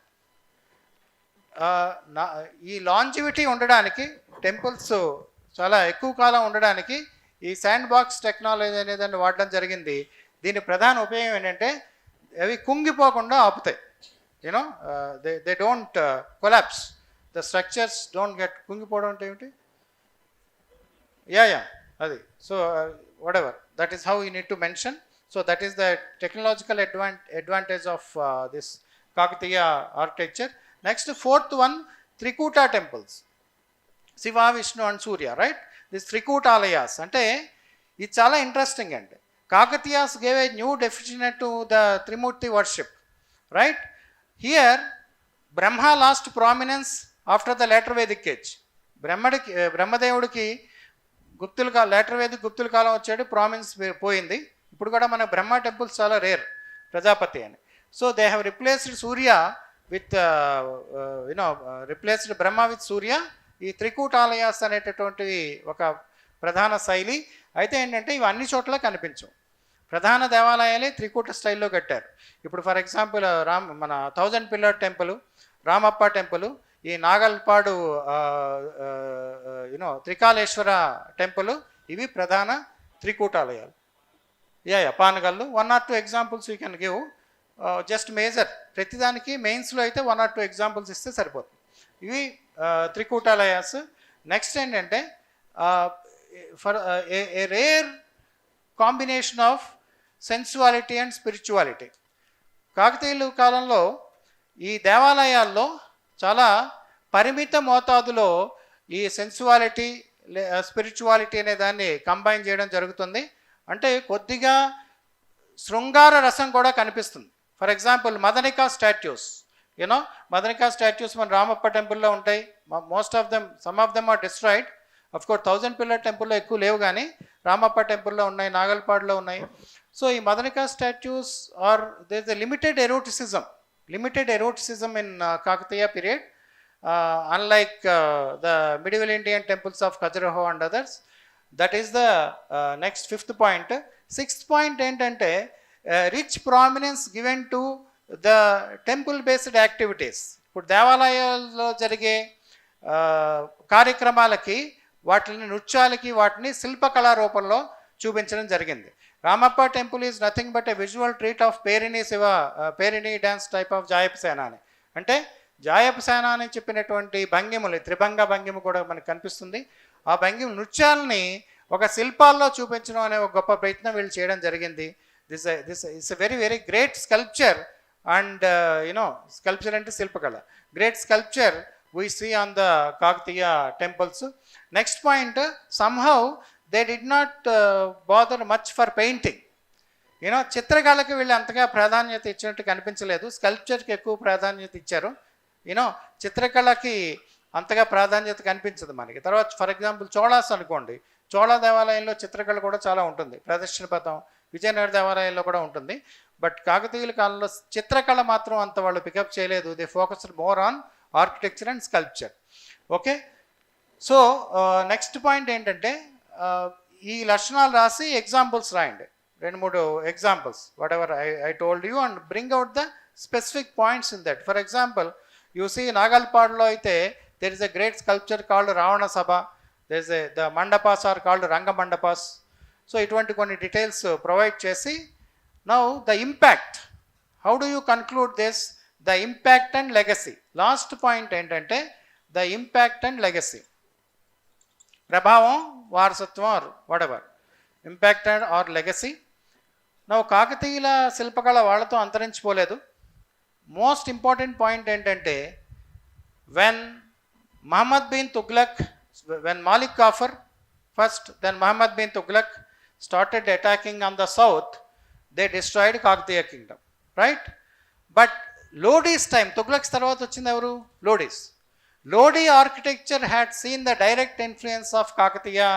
ఈ లాంజివిటీ ఉండడానికి, టెంపుల్స్ చాలా ఎక్కువ కాలం ఉండడానికి ఈ శాండ్ బాక్స్ టెక్నాలజీ అనేదాన్ని వాడడం జరిగింది. దీని ప్రధాన ఉపయోగం ఏంటంటే అవి కుంగిపోకుండా ఆపుతాయి. You know they don't collapse, the structures don't get. కుంగిపోవడం అంటే ఏమిటి? యా అది. So whatever, that is how you need to mention. So that is the technological advantage of this Kakatiya architecture. Next fourth one, Trikuta temples. Shiva, Vishnu and Surya, right? This Trikutalayas అంటే ఇది చాలా interesting అండి. Kakatiyas gave a new definition to the Trimurti worship, right? Here Brahma lost prominence after the later Vedic age. బ్రహ్మదేవుడికి later Vedic గుప్తుల కాలం వచ్చాడు, prominence పోయింది. ఇప్పుడు కూడా మన బ్రహ్మ టెంపుల్స్ చాలా రేర్, ప్రజాపతి అని. So they have replaced Surya with replaced Brahma with Surya. ఈ త్రికూటాలయాస్ అనేటటువంటివి ఒక ప్రధాన శైలి. అయితే ఏంటంటే ఇవి అన్ని చోట్ల కనిపించవు. ప్రధాన దేవాలయాలే త్రికూట స్టైల్లో కట్టారు. ఇప్పుడు ఫర్ ఎగ్జాంపుల్ మన 1000 పిల్లర్ టెంపుల్, రామప్ప టెంపుల్, ఈ నాగల్పాడు త్రికాళేశ్వర టెంపుల్, ఇవి ప్రధాన త్రికూటాలయాలు. Panagallu 1 or 2 examples you can give, just major. ప్రతిదానికి మెయిన్స్లో అయితే 1 or 2 ఎగ్జాంపుల్స్ ఇస్తే సరిపోతుంది. ఇవి త్రికూటాలయాస్. నెక్స్ట్ ఏంటంటే for a rare combination of sensuality and spirituality. కాకతీయుల కాలంలో ఈ దేవాలయాల్లో చాలా పరిమిత మోతాదులో ఈ సెన్సువాలిటీ, స్పిరిచువాలిటీ అనే దాన్ని కంబైన్ చేయడం జరుగుతుంది. అంటే కొద్దిగా శృంగార రసం కూడా కనిపిస్తుంది. For example Madanika statues, Madanika statues మన రామప్ప టెంపుల్లో ఉంటాయి. Some of them are destroyed. Of course 1000 pillar టెంపుల్లో ఎక్కువ లేవు, కానీ రామప్ప టెంపుల్లో ఉన్నాయి, నాగల్పాడులో ఉన్నాయి. సో ఈ Madanika statues are there is a limited eroticism in Kakatiya period, unlike the medieval Indian temples of Khajuraho and others. That is the next 5th point. 6th point ఏంటంటే rich prominence given to the temple based activities. ఇప్పుడు దేవాలయాల్లో జరిగే కార్యక్రమాలకి, నృత్యాలకి వాటిని శిల్పకళా రూపంలో చూపించడం జరిగింది. Ramappa temple is nothing but a visual treat of Perini dance type of Jayapasena అని. అంటే జాయపసేన అని చెప్పినటువంటి భంగిమలు, త్రిభంగ భంగిమ కూడా మనకు కనిపిస్తుంది. ఆ భంగిమ నృత్యాలని ఒక శిల్పాల్లో చూపించడం అనే ఒక గొప్ప ప్రయత్నం వీళ్ళు చేయడం జరిగింది. This is a very very great sculpture and sculpture అంటే శిల్పకళ. Great sculpture we see on the Kakatiya temples. Next point, somehow they did not bother much for painting. చిత్రకళకి వీళ్ళు అంతగా ప్రాధాన్యత ఇచ్చినట్టు కనిపించలేదు. స్కల్ప్చర్కి ఎక్కువ ప్రాధాన్యత ఇచ్చారు. చిత్రకళకి అంతగా ప్రాధాన్యత కనిపించదు మనకి. తర్వాత ఫర్ ఎగ్జాంపుల్ చోళాస్ అనుకోండి, చోళ దేవాలయంలో చిత్రకళ కూడా చాలా ఉంటుంది. ప్రదర్శన పథం విజయనగర దేవాలయంలో కూడా ఉంటుంది. బట్ కాకతీయుల కాలంలో చిత్రకళ మాత్రం అంత వాళ్ళు పికప్ చేయలేదు. They focused more on architecture and sculpture. Okay, so next point ఏంటంటే ఈ లక్షణాలు రాసి ఎగ్జాంపుల్స్ రాయండి, 2-3 examples whatever I told you, and bring out the specific points in that. For example you see నాగల్పాడులో అయితే there is a great sculpture called Ravana Sabha, there is the mandapas are called Ranga mandapas. So ఇటువంటి కొన్ని details provide చేసి, now the impact, how do you conclude this? The impact and legacy. Last point ఏంటంటే the impact and legacy, ప్రభావం, వారసత్వం or whatever, impact and or legacy. నా కాకతీయుల శిల్పకళ వాళ్ళతో అంతరించిపోలేదు. మోస్ట్ ఇంపార్టెంట్ పాయింట్ ఏంటంటే when Muhammad bin Tughlaq, when Malik Kafur first, then Muhammad bin Tughlaq started attacking on the south, they destroyed Kakatiya kingdom, right? But Lodi's time, Tughlaq's తర్వాత వచ్చింది ఎవరు? Lodi architecture had seen the direct influence of Kakatiya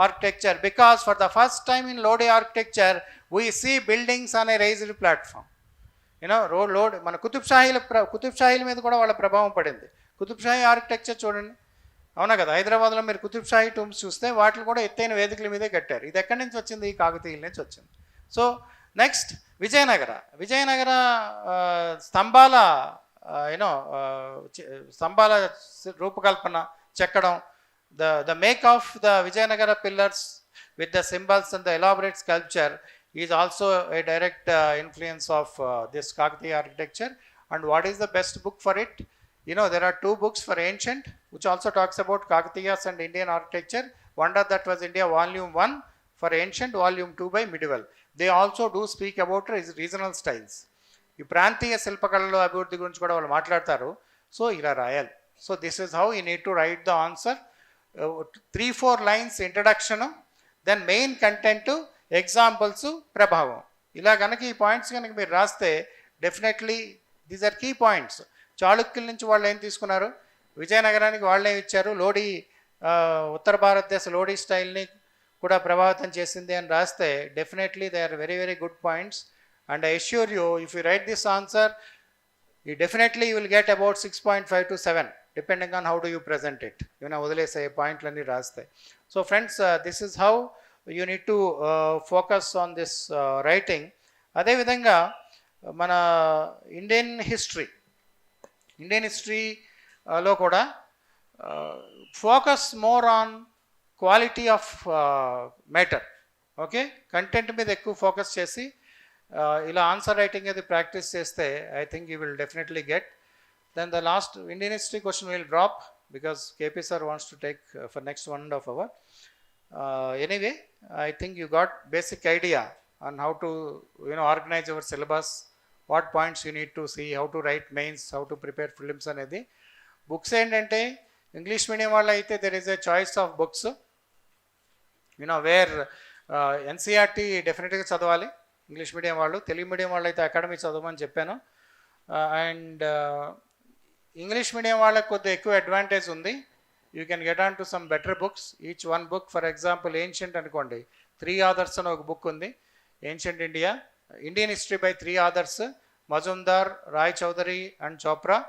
architecture, because for the first time in Lodi architecture we see buildings on a raised platform. Lodi మన కుతుబ్ షాహీల మీద కూడా వాళ్ళ ప్రభావం పడింది. Qutub Shahi architecture చూడండి, అవునా కదా? హైదరాబాద్లో మీరు కుతుబ్ షాహీ టూమ్స్ చూస్తే వాటిని కూడా ఎత్తైన వేదికల మీదే కట్టారు. ఇది ఎక్కడి నుంచి వచ్చింది? ఈ కాకతీయుల నుంచి వచ్చింది. సో నెక్స్ట్ విజయనగర స్తంభాల స్తంభాల రూపకల్పన, చెక్కడం, the make of the Vijayanagara pillars with the symbols and the elaborate sculpture is also a direct influence of this Kakatiya architecture. And what is the best book for it? There are 2 books for ancient which also talks about Kakatiyas and Indian architecture. One of that was India volume 1 for ancient, volume 2 by medieval. They also do speak about regional styles. ఈ ప్రాంతీయ శిల్పకళలో అభివృద్ధి గురించి కూడా వాళ్ళు మాట్లాడతారు. So ఇలా రాయాలి. So this is how you need to write the answer. 3-4 lines introduction, then main content, examples, ప్రభావం. ఇలా కనుక ఈ పాయింట్స్ కనుక మీరు రాస్తే definitely these are key points. చాళుక్యుల నుంచి వాళ్ళు ఏం తీసుకున్నారు, విజయనగరానికి వాళ్ళే ఇచ్చారు, లోడీ ఉత్తర భారతదేశ లోడీ స్టైల్ని కూడా ప్రభావితం చేసింది అని రాస్తే definitely they are very very good points. And I assure you, if you write this answer, you definitely you will get about 6.5 to 7 depending on how do you present it. వదిలేసే పాయింట్లన్నీ రాస్తాయి. So friends, this is how you need to focus on this writing. అదేవిధంగా మన Indian హిస్టరీలో కూడా focus more on quality of matter. Okay, content మీద ఎక్కువ focus చేసి ఇలా ఆన్సర్ రైటింగ్ అది ప్రాక్టీస్ చేస్తే I think you will definitely get. Then the last Indian history question will drop because KP sir wants to take for next 1.5 hours. Anyway, I think you got basic idea on how to organize your syllabus, what points you need to see, how to write mains, how to prepare prelims అనేది. Books ఏంటంటే English medium వాళ్ళు అయితే there is a choice of books, where NCERT డెఫినెట్గా చదవాలి English medium వాళ్ళు. Telugu medium వాళ్ళు అయితే academy చదవమని చెప్పాను. అండ్ ఇంగ్లీష్ మీడియం వాళ్ళకి కొద్దిగా ఎక్కువ అడ్వాంటేజ్ ఉంది. You can get on to some better books. Each one book, for example ancient అనుకోండి, 3 authors అని ఒక బుక్ ఉంది, ancient Indian history by 3 authors, Majumdar, Ray Chaudhuri and Chopra.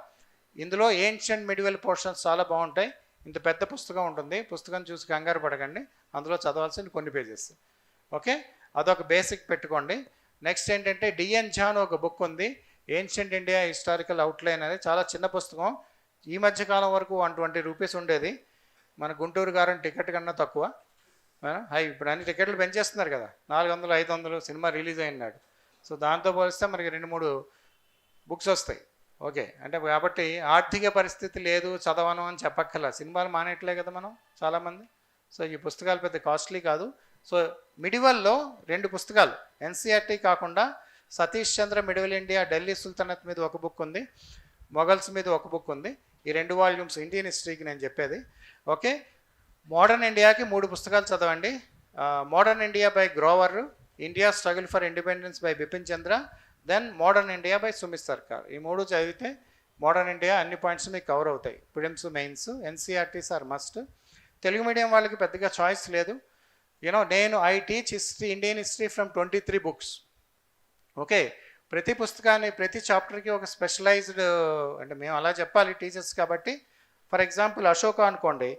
ఇందులో ఏన్షియంట్ మిడివల్ పోర్షన్స్ చాలా బాగుంటాయి. ఇంత పెద్ద పుస్తకం ఉంటుంది, పుస్తకం చూసి కంగారు పడకండి, అందులో చదవాల్సిన కొన్ని పేజెస్. ఓకే, అదొక బేసిక్ పెట్టుకోండి. నెక్స్ట్ ఏంటంటే డిఎన్ ఝాన్ ఒక బుక్ ఉంది, ఏన్షియంట్ ఇండియా హిస్టారికల్ అవుట్లైన్ అనేది. చాలా చిన్న పుస్తకం, ఈ మధ్యకాలం వరకు 120 రూపీస్ ఉండేది. మన గుంటూరు గారం టికెట్ కన్నా తక్కువ. ఇప్పుడు అన్ని టికెట్లు పెంచేస్తున్నారు కదా, 400, 500 సినిమా రిలీజ్ అయినాడు. సో దాంతో పోలిస్తే మనకి 2-3 బుక్స్ వస్తాయి. ఓకే, అంటే కాబట్టి ఆర్థిక పరిస్థితి లేదు చదవను అని చెప్పక్కర్లా, సినిమాలు మానేట్లే కదా మనం చాలామంది. సో ఈ పుస్తకాలు పెద్ద కాస్ట్లీ కాదు. సో మిడివల్లో 2 పుస్తకాలు, ఎన్సీఆర్టీ కాకుండా సతీష్ చంద్ర మిడివల్ ఇండియా, ఢిల్లీ సుల్తనత్ మీద ఒక బుక్ ఉంది, మొఘల్స్ మీద ఒక బుక్ ఉంది. ఈ 2 వాల్యూమ్స్ ఇండియన్ హిస్టరీకి నేను చెప్పేది. ఓకే, మోడర్న్ ఇండియాకి 3 పుస్తకాలు చదవండి. Modern India by Grover, India struggle for independence by Bipan Chandra, then modern India by Sumit Sarkar. ఈ 3 చదివితే మోడర్న్ ఇండియా అన్ని పాయింట్స్ మీకు కవర్ అవుతాయి. Prelims, mains, NCERTs are must. Telugu medium వాళ్ళకి పెద్దగా చాయిస్ లేదు. నేను I teach history, Indian history from 23 books. Okay, ప్రతి పుస్తకాన్ని, ప్రతి చాప్టర్కి ఒక స్పెషలైజ్డ్, అంటే మేము అలా చెప్పాలి టీచర్స్ కాబట్టి. ఫర్ ఎగ్జాంపుల్ అశోక అనుకోండి,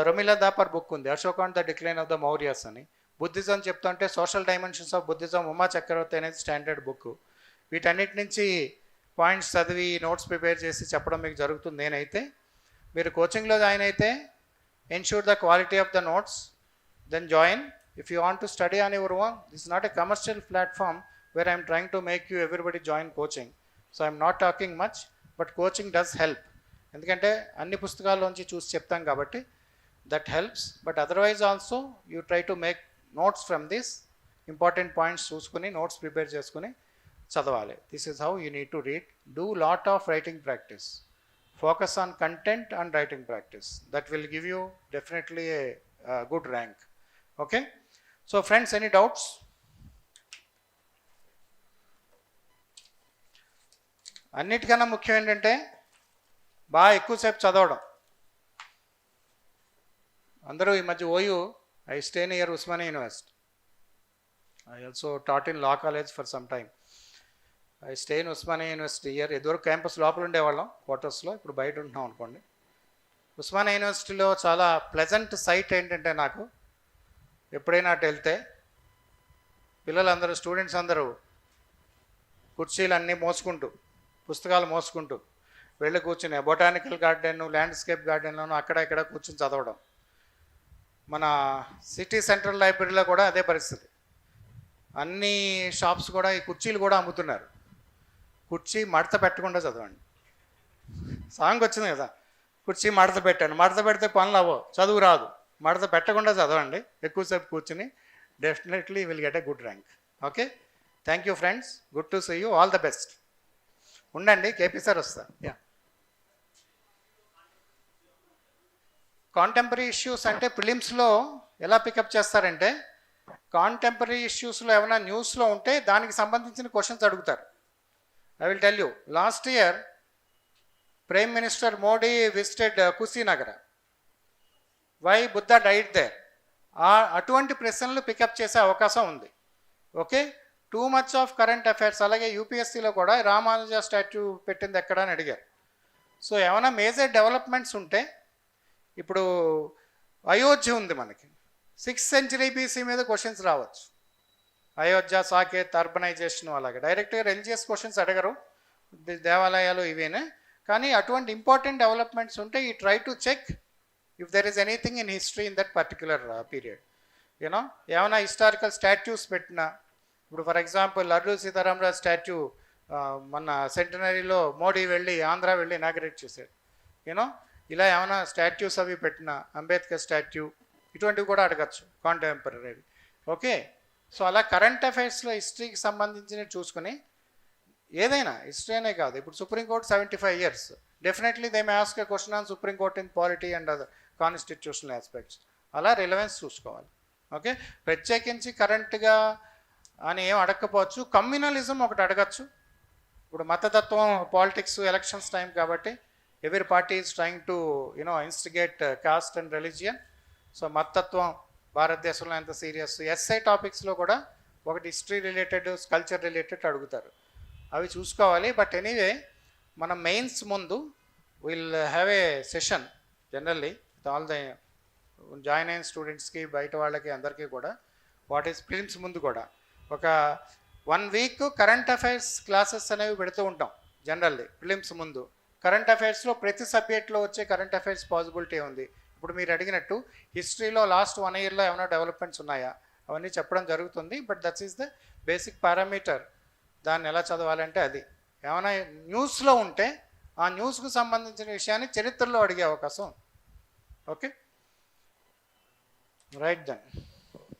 రొమిలా దాపర్ బుక్ ఉంది, Ashoka and the decline of the Mauryas అని. బుద్ధిజం చెప్తుంటే social dimensions of Buddhism, Uma Chakravarti అనేది స్టాండర్డ్ బుక్. వీటన్నిటి నుంచి పాయింట్స్ చదివి నోట్స్ ప్రిపేర్ చేసి చెప్పడం మీకు జరుగుతుంది. నేనైతే మీరు కోచింగ్లో జాయిన్ అయితే ensure the quality of the notes, then join. If you want to study on your own, this is not a commercial platform where I am trying to make you everybody join coaching. So I am not talking much, but coaching does help. ఎందుకంటే అన్ని పుస్తకాల్లోంచి చూసి చెప్తాం కాబట్టి that helps. But otherwise also you try to make notes from this, important points చూసుకుని notes prepare చేసుకుని చదవాలి. This is how you need to read. Do lot of writing practice. Focus on content and writing practice. That will give you definitely a good rank. Okay. So friends, any doubts? అన్నిటికన్నా ముఖ్యం ఏంటంటే బాగా ఎక్కువసేపు చదవడం. అందరూ ఈ మధ్య OU, I stay near Osmania university. I also taught in law college for some time. I stay in Osmania university year. ఎదురు క్యాంపస్ లోపల ఉండేవాళ్ళం క్వార్టర్స్లో, ఇప్పుడు బయట ఉంటున్నాం అనుకోండి. ఉస్మానియా యూనివర్సిటీలో చాలా ప్లెజెంట్ సైట్ ఏంటంటే, నాకు ఎప్పుడైనా అటు వెళ్తే పిల్లలందరూ, స్టూడెంట్స్ అందరూ కుర్చీలు అన్నీ మోసుకుంటూ, పుస్తకాలు మోసుకుంటూ వెళ్ళి కూర్చుని బొటానికల్ గార్డెన్, ల్యాండ్స్కేప్ గార్డెన్లోనూ అక్కడ ఇక్కడ కూర్చుని చదవడం. మన సిటీ సెంట్రల్ లైబ్రరీలో కూడా అదే పరిస్థితి. అన్ని షాప్స్ కూడా ఈ కుర్చీలు కూడా అమ్ముతున్నారు. కుర్చీ మడత పెట్టకుండా చదవండి. సాంగ్ వచ్చింది కదా, కుర్చీ మడత పెట్టాను, మడత పెడితే పనులు అవ్వవు, చదువు రాదు. మడత పెట్టకుండా చదవండి ఎక్కువసేపు కూర్చుని. Definitely will get a good rank. Okay, thank you friends, good to see you, all the best. ఉండండి, కేపీ సార్ వస్తా. యా, కాంటెంపరీ ఇష్యూస్ అంటే ప్రిలిమ్స్లో ఎలా పికప్ చేస్తారంటే, కాంటెంపరీ ఇష్యూస్లో ఏమైనా న్యూస్లో ఉంటే దానికి సంబంధించిన క్వశ్చన్స్ అడుగుతారు. I will tell you, last year prime minister Modi visited Kushinagar, why Buddha died there, అటువంటి ప్రశ్నలు పికప్ చేసే అవకాశం ఉంది. Okay, too much of current affairs. అలాగే యూపీఎస్సీలో కూడా రామానుజ స్టాట్యూ పెట్టింది ఎక్కడ అని అడిగారు. సో ఏమైనా మేజర్ డెవలప్మెంట్స్ ఉంటే, ఇప్పుడు అయోధ్య ఉంది మనకి, 6th century BC మీద క్వశ్చన్స్ రావచ్చు. అయోధ్య, సాకేత్, అర్బనైజేషన్, అలాగే డైరెక్ట్గా రిలీజియస్ క్వశ్చన్స్ అడగరు, దేవాలయాలు ఇవేనే. కానీ అటువంటి ఇంపార్టెంట్ డెవలప్మెంట్స్ ఉంటే ఈ try to check if there is anything in history in that particular period. You know ఏమైనా హిస్టారికల్ స్టాట్యూస్ పెట్టినా, ఇప్పుడు for example Alluri Sitaramaraju statue మన సెంటనరీలో మోడీ వెళ్ళి ఆంధ్ర వెళ్ళి ఇనాగరేట్ చేశారు. యూనో ఇలా ఏమైనా స్టాట్యూస్ అవి పెట్టినా, అంబేద్కర్ స్టాట్యూ, ఇటువంటివి కూడా అడగచ్చు కాంటెంపరీ. ఓకే, సో అలా కరెంట్ అఫైర్స్లో హిస్టరీకి సంబంధించినవి చూసుకుని, ఏదైనా హిస్టరీ అనే కాదు, ఇప్పుడు supreme court 75 years, definitely they may ask a question on supreme court in polity and other constitutional aspects. అలా రిలవెన్స్ చూసుకోవాలి. ఓకే, ప్రత్యేకించి కరెంట్గా అని ఏం అడగకపోవచ్చు. కమ్యూనలిజం ఒకటి అడగచ్చు. ఇప్పుడు మతతత్వం, పాలిటిక్స్, ఎలక్షన్స్ టైం కాబట్టి ఎవరి party is trying to instigate caste and religion. So మతత్వం భారతదేశంలో ఎంత సీరియస్, ఎస్ఐ టాపిక్స్లో కూడా ఒకటి హిస్టరీ రిలేటెడ్, కల్చర్ రిలేటెడ్ అడుగుతారు, అవి చూసుకోవాలి. బట్ ఎనీవే, మనం మెయిన్స్ ముందు will have a session generally with all the join అయిన స్టూడెంట్స్కి, బయట వాళ్ళకి, అందరికీ కూడా వాట్ ఈస్ ప్రిలిమ్స్ ముందు కూడా ఒక 1 week కరెంట్ అఫైర్స్ క్లాసెస్ అనేవి పెడుతూ ఉంటాం జనరల్లీ. ప్రిలిమ్స్ ముందు కరెంట్ అఫైర్స్లో ప్రతి సబ్జెక్ట్లో వచ్చే కరెంట్ అఫైర్స్ పాసిబిలిటీ ఉంది. ఇప్పుడు మీరు అడిగినట్టు హిస్టరీలో లాస్ట్ 1 yearలో ఏమైనా డెవలప్మెంట్స్ ఉన్నాయా అవన్నీ చెప్పడం జరుగుతుంది. But that's is the basic parameter. దాన్ని ఎలా చదవాలంటే అది. ఏమైనా న్యూస్లో ఉంటే ఆ న్యూస్కు సంబంధించిన విషయాన్ని చరిత్రలో అడిగే అవకాశం. Okay, right then.